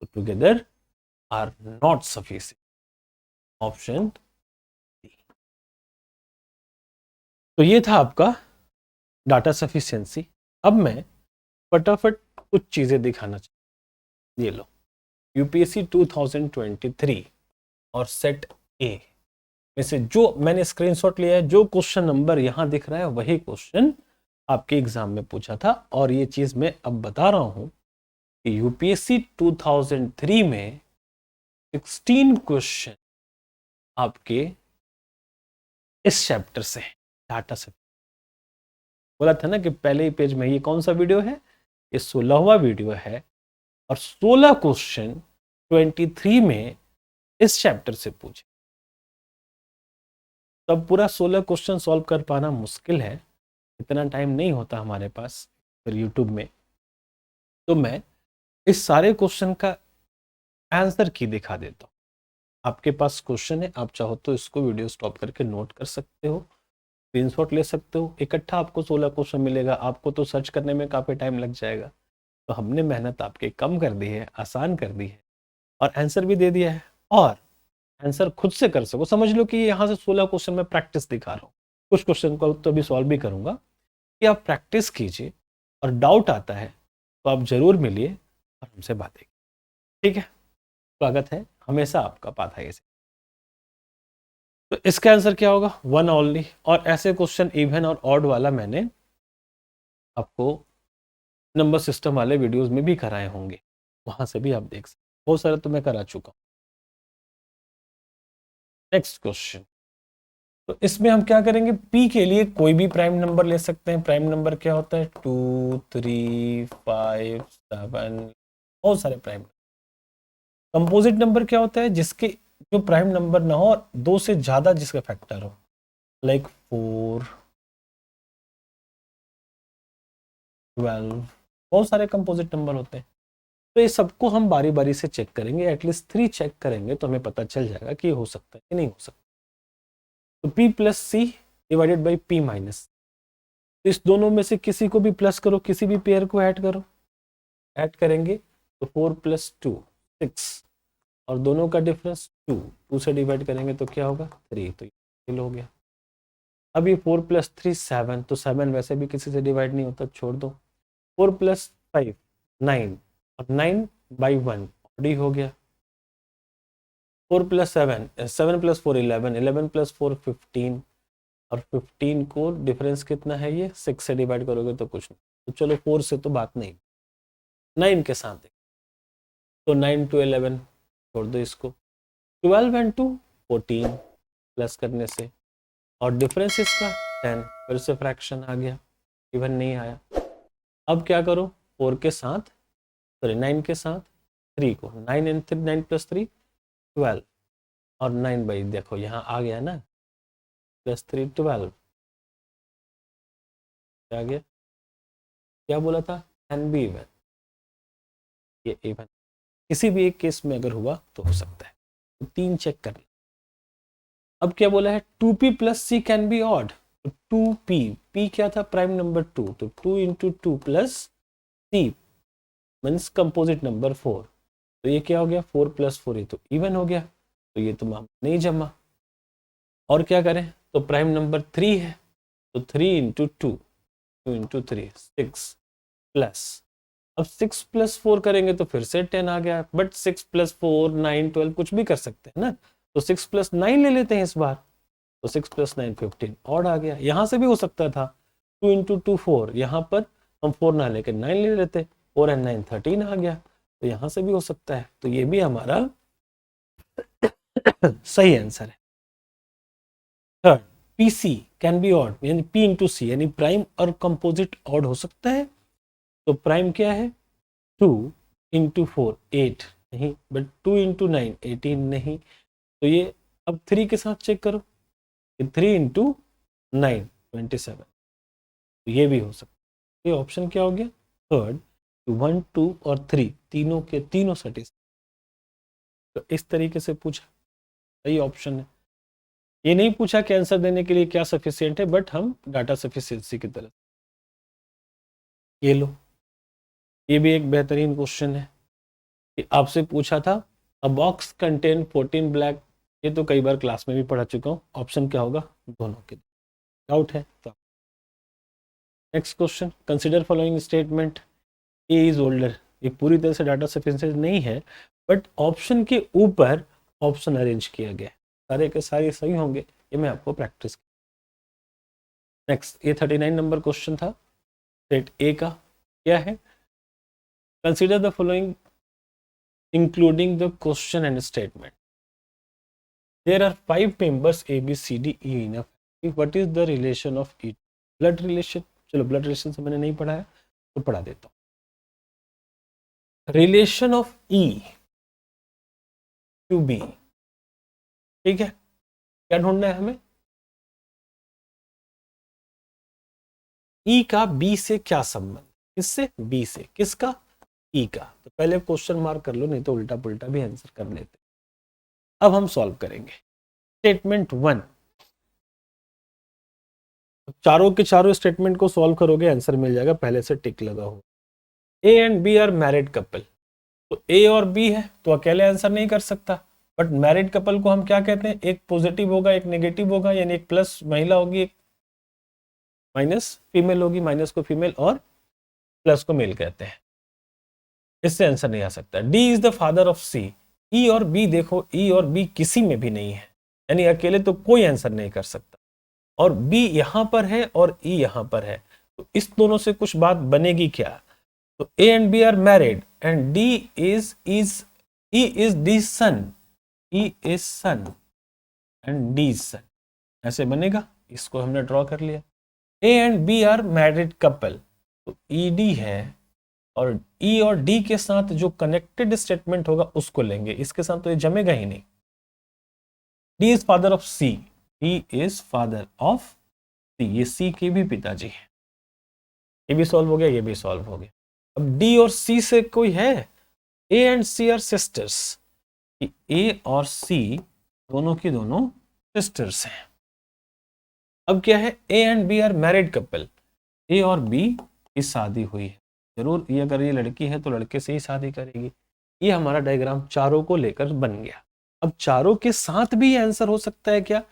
Speaker 1: तो together are not sufficient, option D. तो ये था आपका डाटा सफिशिएंसी। अब मैं फटाफट कुछ चीजें दिखाना चाहूँ। ये लो, यूपीएससी 2023 और सेट ए में से जो मैंने स्क्रीनशॉट लिया है, जो क्वेश्चन नंबर यहां दिख रहा है वही क्वेश्चन आपके एग्जाम में पूछा था। और ये चीज मैं अब बता रहा हूं कि यूपीएससी 2003 में 16 क्वेश्चन आपके इस चैप्टर से, डाटा से। बोला था ना कि पहले ही पेज में, ये कौन सा वीडियो है? ये 16वां वीडियो है और 16 क्वेश्चन 23 में इस चैप्टर से पूछे। तब पूरा 16 क्वेश्चन सॉल्व कर पाना मुश्किल है, इतना टाइम नहीं होता हमारे पास फिर यूट्यूब में। तो मैं इस सारे क्वेश्चन का आंसर की दिखा देता हूँ। आपके पास क्वेश्चन है, आप चाहो तो इसको वीडियो स्टॉप करके नोट कर सकते हो, स्क्रीनशॉट ले सकते हो। इकट्ठा आपको 16 क्वेश्चन मिलेगा, आपको तो सर्च करने में काफ़ी टाइम लग जाएगा। तो हमने मेहनत आपके कम कर दी है, आसान कर दी है और आंसर भी दे दिया है। और आंसर खुद से कर सको, समझ लो कि यहाँ से 16 क्वेश्चन में प्रैक्टिस दिखा रहा हूँ। कुछ क्वेश्चन को तो अभी सॉल्व भी करूंगा कि आप प्रैक्टिस कीजिए और डाउट आता है तो आप जरूर मिलिए और हमसे बातें। ठीक है, स्वागत है हमेशा आपका पाथागोरस से। तो इसका आंसर क्या होगा? 1 ओनली। और ऐसे क्वेश्चन इवन और ऑड वाला मैंने आपको नंबर सिस्टम वाले वीडियोस में भी कराए होंगे, वहां से भी आप देख सकते। बहुत सारे तो मैं करा चुका हूं। नेक्स्ट क्वेश्चन, तो इसमें हम क्या करेंगे? p के लिए कोई भी प्राइम नंबर ले सकते हैं। प्राइम नंबर क्या होता है? 2, 3, 5, 7, बहुत सारे प्राइम। कंपोजिट नंबर क्या होता है? जिसके जो प्राइम नंबर ना हो और 2 से ज्यादा जिसका फैक्टर हो, लाइक 4, 12, बहुत सारे कंपोजिट नंबर होते हैं। तो ये सबको हम बारी बारी से चेक करेंगे, एटलीस्ट 3 चेक करेंगे तो हमें पता चल जाएगा कि ये हो सकता है कि नहीं हो सकता। तो p plus C divided by p minus, इस दोनों में से किसी को भी प्लस करो, किसी भी पेयर को ऐड करो। ऐड करेंगे तो 4 प्लस 2 6, और दोनों का डिफरेंस 2, 2 से डिवाइड करेंगे तो क्या होगा? 3, तो ये हो गया। अब ये 4 प्लस 3 7, तो 7 वैसे भी किसी से डिवाइड नहीं होता, छोड़ दो। 4 प्लस 5 9, और 9 बाई 1 ऑड ही हो गया। 4 प्लस 7, 7 प्लस 4 11, 11 प्लस 4 15, और 15 को डिफरेंस कितना है? ये 6 से डिवाइड करोगे तो कुछ नहीं। तो चलो 4 से तो बात नहीं, 9 के साथ तो 9 to 11 छोड़ दो इसको। 12 and 2 14 प्लस करने से, और डिफरेंस इसका 10, फिर से फ्रैक्शन आ गया, इवन नहीं आया। अब क्या करो? 4 के साथ, सॉरी 9 के साथ 3 को, 9 and 3, 9 प्लस 3 12, और 9 बाई, देखो यहाँ आ गया ना, प्लस 3 12 आ गया। क्या बोला था? कैन बी इवन, ये इवन किसी भी एक केस में अगर हुआ तो हो सकता है। तो 3 चेक कर। अब क्या बोला है? 2p plus C can be odd. 2p, p क्या था? प्राइम नंबर 2, तो 2 into 2 plus C means composite number 4, तो ये क्या हो गया? 4 प्लस 4, ये तो इवन हो गया, तो ये तो नहीं जमा। और क्या करें? तो प्राइम नंबर 3 है, तो 3 इंटू 2, 2 इंटू 3 6 प्लस, अब 6 प्लस 4 करेंगे तो फिर से 10 आ गया, बट 6 प्लस 4 9 12 कुछ भी कर सकते हैं ना, तो 6 प्लस 9 ले लेते हैं इस बार, तो 6 प्लस 9 15 ऑड आ गया। यहाँ से भी हो सकता था 2 इंटू 2 4, यहाँ पर हम 4 ना लेके 9 ले लेते, 4 एंड 9 13 आ गया, तो यहाँ से भी हो सकता है। तो ये भी हमारा सही आंसर है। Third, PC can be odd, यानी पी इंटू सी, यानी प्राइम और कंपोजिट ऑड हो सकता है। तो प्राइम क्या है? 2 इंटू 4 8 नहीं, बट 2 इंटू 9 18 नहीं, तो ये अब 3 के साथ चेक करो, 3 इंटू 9 27, तो ये भी हो सकता है। ये ऑप्शन क्या हो गया? थर्ड, 1 2 और 3 तीनों के तीनों सटिस्फाई। तो इस तरीके से पूछा, सही ऑप्शन है। ये नहीं पूछा कि आंसर देने के लिए क्या सफिशियंट है, बट हम डाटा सफिशियंसी की तरफ। ये लो, ये भी एक बेहतरीन क्वेश्चन है कि आपसे पूछा था अ बॉक्स कंटेन 14 ब्लैक, ये तो कई बार क्लास में भी पढ़ा चुका हूँ। ऑप्शन क्या होगा? दोनों के। डाउट है तो next question, consider following statement, A is older. ये पूरी तरह से डाटा सफिशिएंट नहीं है, बट ऑप्शन के ऊपर ऑप्शन अरेंज किया गया है, सारे के सारे सही होंगे, ये मैं आपको प्रैक्टिस। नेक्स्ट, ये 39 नंबर क्वेश्चन था, सेट ए का। क्या है? Consider the following including the question and statement. There are 5 members A B C D E in a family, what is the relation of each? Blood relation. चलो blood relation से मैंने नहीं पढ़ा है तो पढ़ा देता हूँ। Relation of E to B, ठीक है, क्या ढूंढना है हमें, ई का बी से क्या संबंध, किससे, बी से, किसका, ई का। तो पहले क्वेश्चन मार्क कर लो, नहीं तो उल्टा पुल्टा भी आंसर कर लेते। अब हम सॉल्व करेंगे स्टेटमेंट 1। चारों के चारों स्टेटमेंट को सॉल्व करोगे आंसर मिल जाएगा, पहले से टिक लगा हो। A and B are married couple, तो ए और बी है तो अकेले आंसर नहीं कर सकता, बट मैरिड कपल को हम क्या कहते हैं, एक पॉजिटिव होगा एक नेगेटिव होगा, यानी एक प्लस महिला होगी एक माइनस फीमेल होगी, माइनस को फीमेल और प्लस को मेल कहते हैं, इससे आंसर नहीं आ सकता। D is the father of C, E और बी देखो, ई और बी किसी में भी नहीं है, यानी अकेले तो कोई आंसर नहीं कर सकता, और बी यहां पर है और ई यहां पर है, तो इस दोनों से कुछ बात बनेगी क्या, तो A and B are married and D is E is D son, E is son and D son, ऐसे बनेगा, इसको हमने ड्रॉ कर लिया। A and B are married couple, तो ई डी है, और ई और डी के साथ जो कनेक्टेड स्टेटमेंट होगा उसको लेंगे, इसके साथ तो ये जमेगा ही नहीं। D is father of C, D is father of C, ये सी के भी पिताजी हैं, ये भी सॉल्व हो गया, ये भी सॉल्व हो गया। अब डी और सी से कोई है, A and C are sisters, A और सी दोनों की दोनों सिस्टर्स हैं। अब क्या है, A and B are married couple, A और बी की शादी हुई है, जरूर ये अगर ये लड़की है तो लड़के से ही शादी करेगी। ये हमारा डायग्राम चारों को लेकर बन गया। अब चारों के साथ भी आंसर हो सकता है क्या,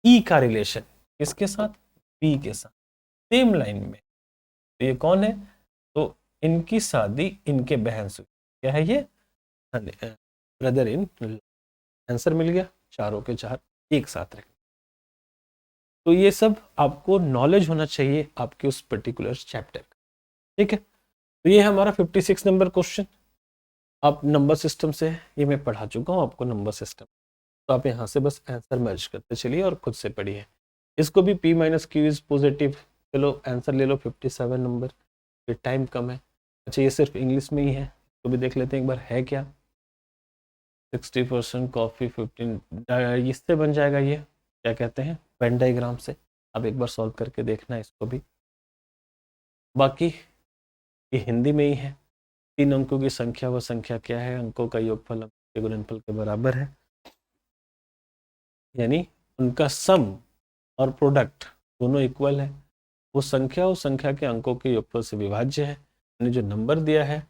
Speaker 1: ई का रिलेशन किसके साथ, बी के साथ, सेम लाइन में, तो ये कौन है, तो इनकी शादी इनके बहन से, क्या है ये, ब्रदर इन, आंसर मिल गया, चारों के चार एक साथ रखें। तो ये सब आपको नॉलेज होना चाहिए आपके उस पर्टिकुलर चैप्टर का, ठीक है। तो ये हमारा 56 नंबर क्वेश्चन, आप नंबर सिस्टम से, ये मैं पढ़ा चुका हूँ आपको नंबर सिस्टम, तो आप यहाँ से बस आंसर मर्ज करते चलिए और खुद से पढ़िए। इसको भी p minus Q is positive, चलो आंसर ले लो 57 नंबर, फिर टाइम कम है। अच्छा ये सिर्फ इंग्लिश में ही है, तो भी देख लेते हैं एक बार है क्या। 60% कॉफ़ी 15, इससे बन जाएगा, ये क्या कहते हैं वेन डायग्राम से। अब एक बार सॉल्व करके देखना इसको भी, बाकी ये हिंदी में ही है। 3 अंकों की संख्या, वह संख्या क्या है, अंकों का योगफल अंकों के गुणनफल के बराबर है, यानी उनका सम और प्रोडक्ट दोनों इक्वल है। वो संख्या उस संख्या के अंकों के योगफल से विभाज्य है, यानी जो नंबर दिया है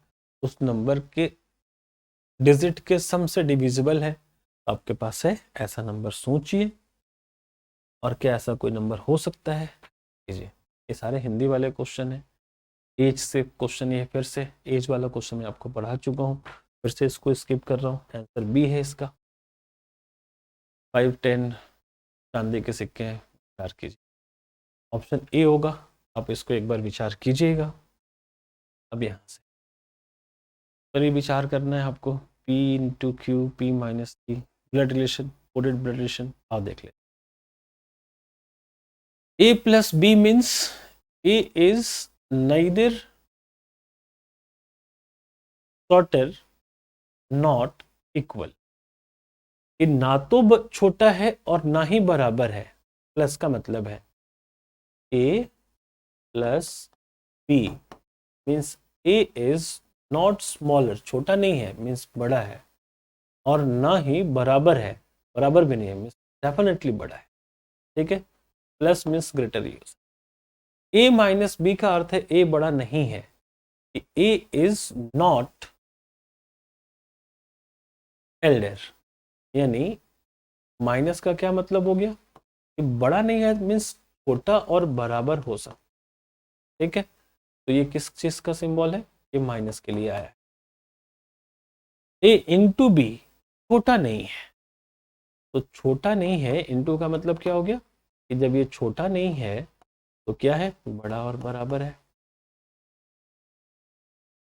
Speaker 1: उस नंबर के डिजिट के सम से डिविजिबल है। आपके पास है, ऐसा नंबर सोचिए, और क्या ऐसा कोई नंबर हो सकता है, कीजिए। ये सारे हिंदी वाले क्वेश्चन है। एज से क्वेश्चन, ये फिर से एज वाला क्वेश्चन मैं आपको पढ़ा चुका हूँ, फिर से इसको स्किप कर रहा हूँ। आंसर बी है इसका, 5, 10 चांदी के सिक्के हैं, विचार कीजिए। ऑप्शन ए होगा, आप इसको एक बार विचार कीजिएगा। अब यहाँ से पर ये विचार करना है आपको, P into Q, P minus T, blood relation, coded blood relation, आप देख ले। A plus B means A is neither shorter not equal, ये ना तो छोटा है और ना ही बराबर है। प्लस का मतलब है A plus B means A is not smaller, छोटा नहीं है मीन्स बड़ा है, और ना ही बराबर है, बराबर भी नहीं है मीन्स डेफिनेटली बड़ा है, ठीक है। Plus means greater use. A minus B का अर्थ है A बड़ा नहीं है, A इज नॉट एल्डर, यानी माइनस का क्या मतलब हो गया कि बड़ा नहीं है मीन्स छोटा और बराबर हो सकता, ठीक है। तो ये किस चीज का सिंबल है, ये माइनस के लिए आया है। ए इंटू बी छोटा नहीं है, तो छोटा नहीं है इंटू का मतलब क्या हो गया कि जब ये छोटा नहीं है तो क्या है, बड़ा और बराबर है।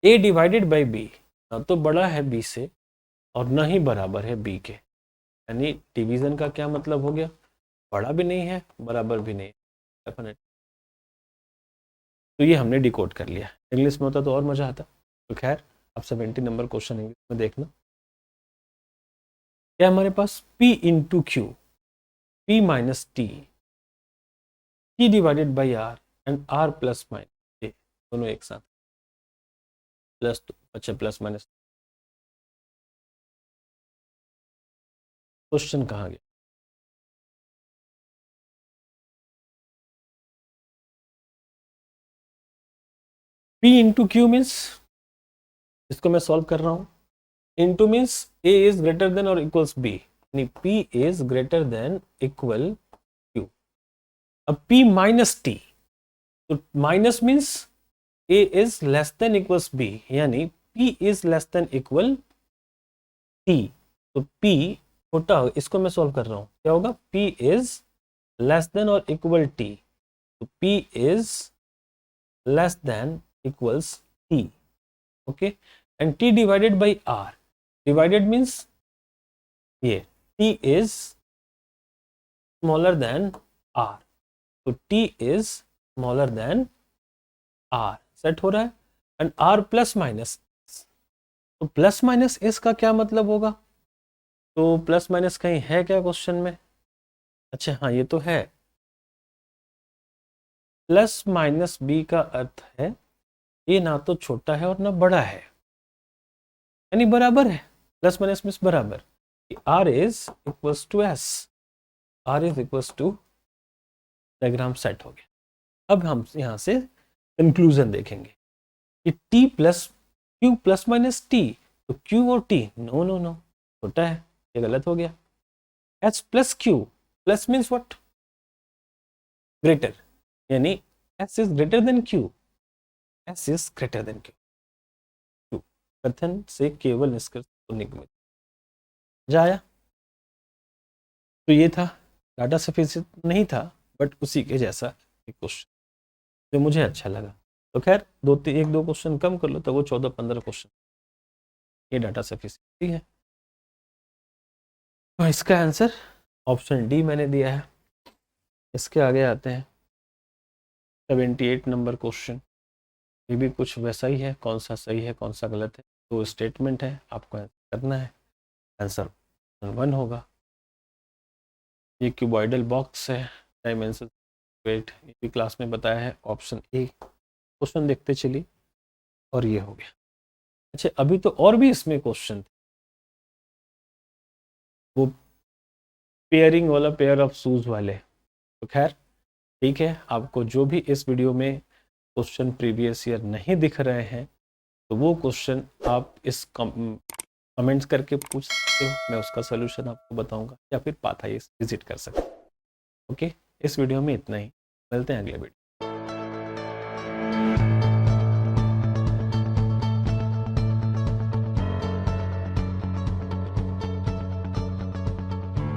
Speaker 1: ए डिवाइडेड बाई बी, ना तो बड़ा है बी से और ना ही बराबर है बी के, यानी डिवीजन का क्या मतलब हो गया, बड़ा भी नहीं है बराबर भी नहीं है। तो ये हमने डिकोड कर लिया, इंग्लिश में होता तो और मजा आता। तो खैर आप 70 नंबर क्वेश्चन इंग्लिश में देखना। क्या हमारे पास P into Q, P minus T, T divided by R and R plus minus, दोनों एक साथ प्लस, अच्छा प्लस माइनस, क्वेश्चन कहाँ गया? P इंटू क्यू मीन्स, इसको मैं सॉल्व कर रहा हूं, into means A is greater then और इक्वल्स B, यानी P is greater than equal Q। अब P माइनस टी, तो minus means A is less than equals B, यानी P is less than equal T। तो P छोटा होगा, इसको मैं सॉल्व कर रहा हूं, क्या होगा? P इज लेस देन और इक्वल T, तो P is less than equals T, okay, and T divided by R, divided means ये T is smaller than R, तो T is smaller than R, set हो रहा है। And R plus minus, तो plus minus इसका क्या मतलब होगा? तो प्लस माइनस कहीं है क्या क्वेश्चन में? अच्छा हाँ, ये तो है, प्लस माइनस बी का अर्थ है ये ना तो छोटा है और ना बड़ा है, यानी बराबर है। प्लस माइनस मीन्स बराबर, R is equals to S, R is equals to, diagram set हो गया। अब हम यहां से कंक्लूजन देखेंगे कि T plus Q plus minus T, तो क्यू और टी नो नो नो छोटा है, ये गलत हो गया। H plus Q, plus means what? Greater, यानी S is greater than Q, S is greater than Q. कथन से केवल निष्कर्ष निगमित जाया। तो ये था, डाटा सफिशिएंट नहीं था, बट उसी के जैसा एक क्वेश्चन जो मुझे अच्छा लगा। तो खैर एक दो क्वेश्चन कम कर लो तो वो 14-15 क्वेश्चन, ये डाटा सफिशिएंसी है। तो इसका आंसर ऑप्शन डी मैंने दिया है। इसके आगे आते हैं 78 नंबर क्वेश्चन, ये भी कुछ वैसा ही है, कौन सा सही है कौन सा गलत है, तो स्टेटमेंट है, आपको आंसर करना है। आंसर 1 होगा। ये क्यूबॉइडल बॉक्स है, डायमेंशन वेट ये भी क्लास में बताया है, ऑप्शन ए। क्वेश्चन देखते चलिए, और ये हो गया। अच्छा अभी तो और भी इसमें क्वेश्चन थे, वो पेयरिंग वाला, पेयर ऑफ शूज वाले, तो खैर ठीक है, आपको जो भी इस वीडियो में क्वेश्चन प्रीवियस ईयर नहीं दिख रहे हैं तो वो क्वेश्चन आप इस कमेंट्स करके पूछ सकते हो, मैं उसका सोल्यूशन आपको बताऊंगा, या फिर पाथाई विजिट कर सकते हो। ओके, इस वीडियो में इतना ही, मिलते हैं अगले वीडियो।